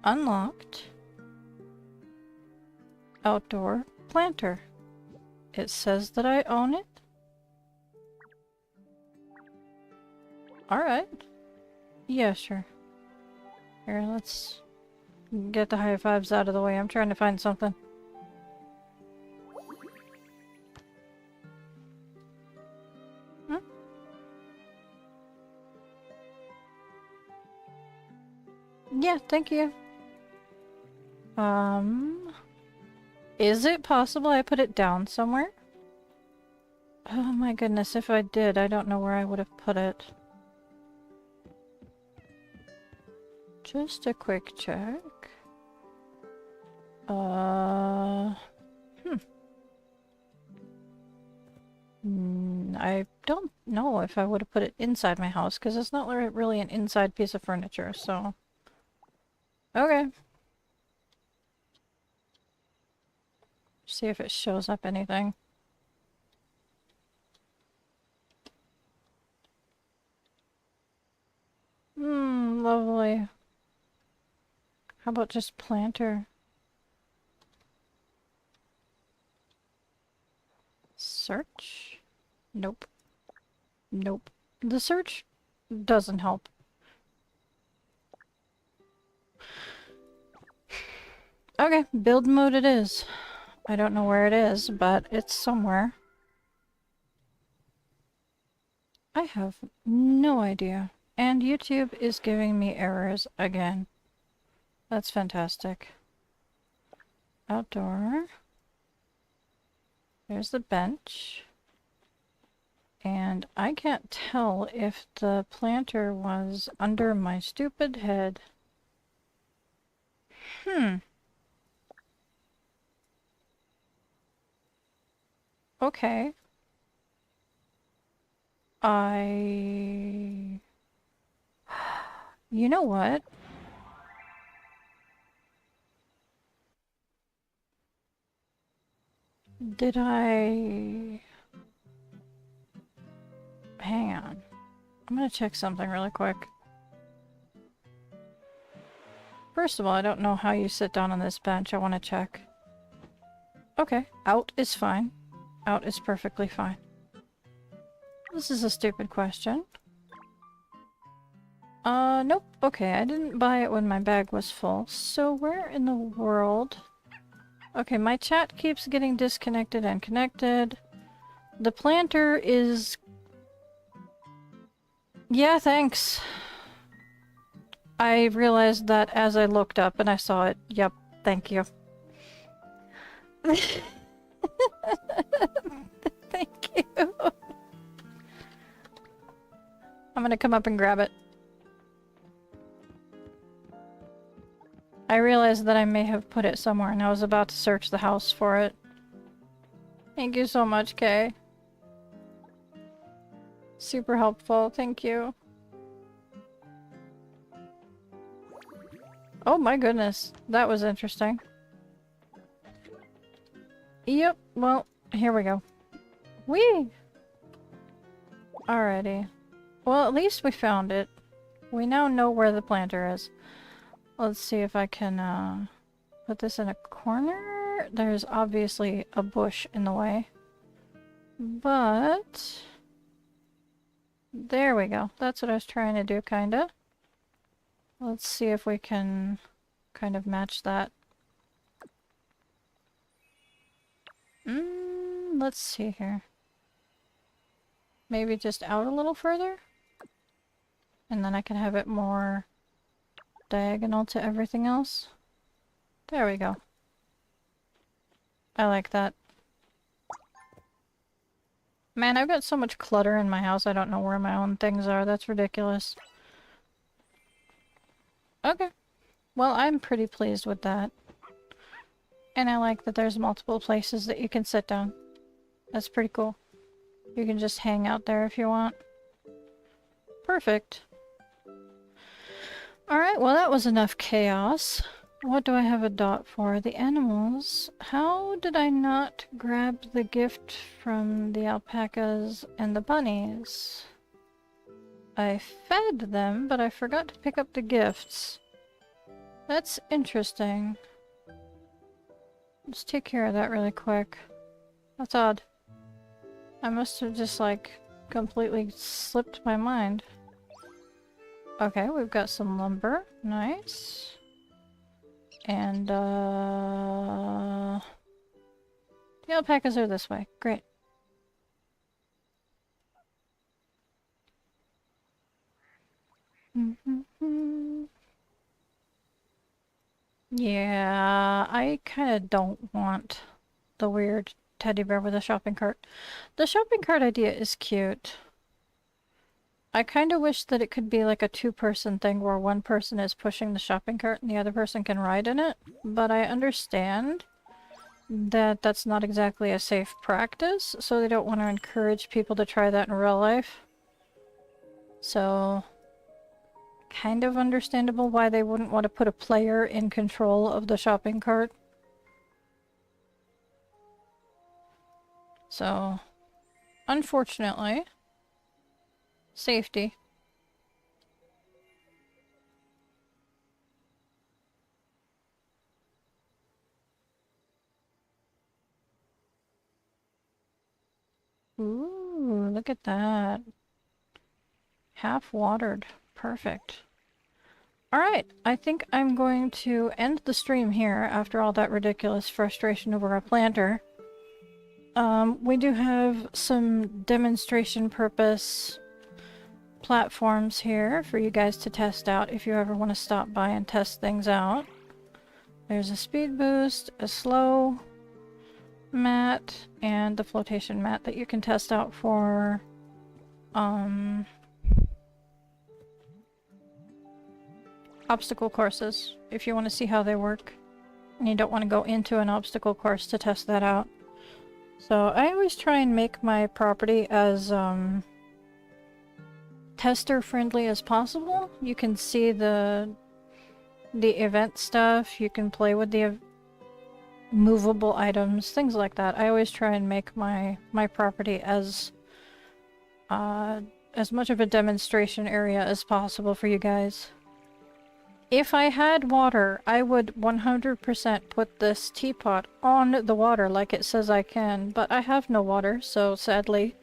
Unlocked. Outdoor planter. It says that I own it. Alright. Yeah, sure. Here, let's get the high fives out of the way. I'm trying to find something. Yeah, thank you. Is it possible I put it down somewhere? Oh my goodness, if I did, I don't know where I would have put it. Just a quick check. I don't know if I would have put it inside my house, because it's not really an inside piece of furniture, so... Okay. See if it shows up anything. Lovely. How about just planter? Search? Nope. Nope. The search doesn't help. Okay, build mode it is. I don't know where it is, but it's somewhere. I have no idea. And YouTube is giving me errors again. That's fantastic. Outdoor. There's the bench. And I can't tell if the planter was under my stupid head. Okay. You know what? Did I... Hang on. I'm gonna check something really quick. First of all, I don't know how you sit down on this bench. I want to check. Okay, out is fine. Out is perfectly fine. This is a stupid question. Nope. Okay, I didn't buy it when my bag was full. So where in the world... Okay, my chat keeps getting disconnected and connected. The planter is... Yeah, thanks. I realized that as I looked up and I saw it. Yep, thank you. Thank you. I'm gonna come up and grab it. I realized that I may have put it somewhere and I was about to search the house for it. Thank you so much, Kay. Super helpful, thank you. Oh my goodness, that was interesting. Yep, well, here we go. Whee! Alrighty. Well, at least we found it. We now know where the planter is. Let's see if I can, put this in a corner. There's obviously a bush in the way. But... there we go. That's what I was trying to do, kinda. Let's see if we can kind of match that. Let's see here. Maybe just out a little further? And then I can have it more diagonal to everything else. There we go. I like that. Man, I've got so much clutter in my house, I don't know where my own things are. That's ridiculous. Okay. Well, I'm pretty pleased with that. And I like that there's multiple places that you can sit down. That's pretty cool. You can just hang out there if you want. Perfect. Alright, well that was enough chaos. What do I have a dot for? The animals. How did I not grab the gift from the alpacas and the bunnies? I fed them, but I forgot to pick up the gifts. That's interesting. Let's take care of that really quick. That's odd. I must have just, like, completely slipped my mind. Okay, we've got some lumber. Nice. And, the alpacas are this way. Great. Yeah, I kind of don't want the weird teddy bear with a shopping cart. The shopping cart idea is cute. I kind of wish that it could be like a two-person thing where one person is pushing the shopping cart and the other person can ride in it, but I understand that that's not exactly a safe practice, so they don't want to encourage people to try that in real life. So, kind of understandable why they wouldn't want to put a player in control of the shopping cart. So, unfortunately, safety. Ooh, look at that. Half watered. Perfect. Alright, I think I'm going to end the stream here after all that ridiculous frustration over a planter. We do have some demonstration purpose platforms here for you guys to test out if you ever want to stop by and test things out. There's a speed boost, a slow mat, and the flotation mat that you can test out for obstacle courses if you want to see how they work and you don't want to go into an obstacle course to test that out. So I always try and make my property as tester friendly as possible. You can see the event stuff, you can play with the movable items, things like that. I always try and make my property as much of a demonstration area as possible for you guys. If I had water, I would 100% put this teapot on the water like it says I can, but I have no water, so sadly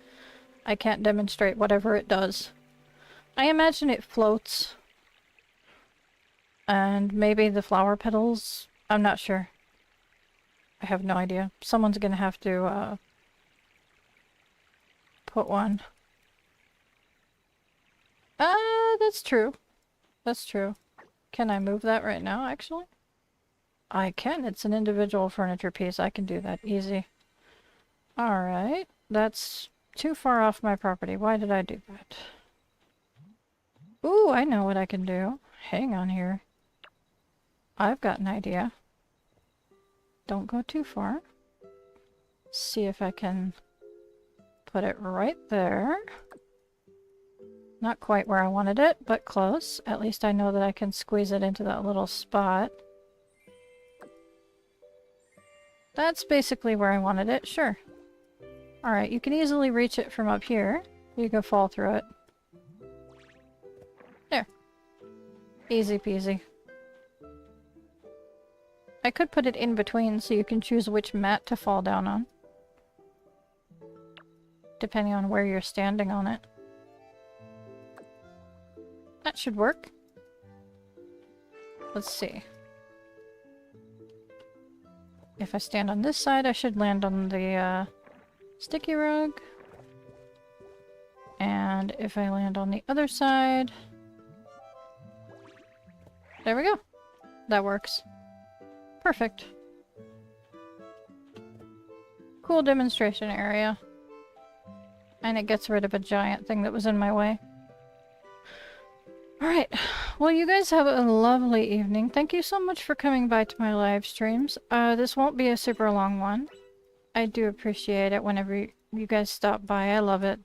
I can't demonstrate whatever it does. I imagine it floats. And maybe the flower petals? I'm not sure. I have no idea. Someone's gonna have to put one. That's true. That's true. Can I move that right now, actually? I can. It's an individual furniture piece. I can do that easy. Alright. That's too far off my property. Why did I do that? Ooh, I know what I can do. Hang on here. I've got an idea. Don't go too far. See if I can put it right there. Not quite where I wanted it, but close. At least I know that I can squeeze it into that little spot. That's basically where I wanted it, sure. Alright, you can easily reach it from up here. You can fall through it. There. Easy peasy. I could put it in between so you can choose which mat to fall down on. Depending on where you're standing on it. That should work. Let's see. If I stand on this side, I should land on the sticky rug. And if I land on the other side... There we go. That works. Perfect. Cool demonstration area. And it gets rid of a giant thing that was in my way. Alright, well you guys have a lovely evening. Thank you so much for coming by to my live streams. This won't be a super long one. I do appreciate it whenever you guys stop by. I love it.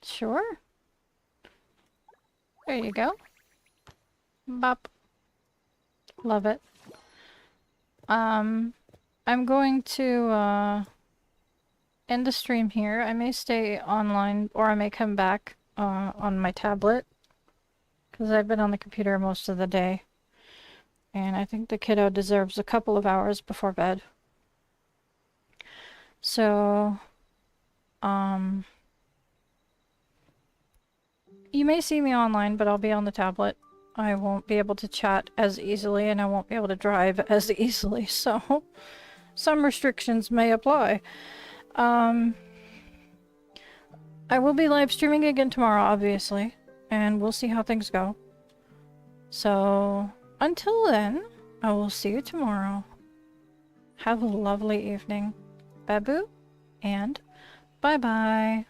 Sure. There you go. Bop. Love it. I'm going to end the stream here. I may stay online or I may come back on my tablet because I've been on the computer most of the day and I think the kiddo deserves a couple of hours before bed. So you may see me online, but I'll be on the tablet. I won't be able to chat as easily and I won't be able to drive as easily, so some restrictions may apply. I will be live streaming again tomorrow, obviously, and we'll see how things go. So, until then, I will see you tomorrow. Have a lovely evening. Babu, and bye-bye.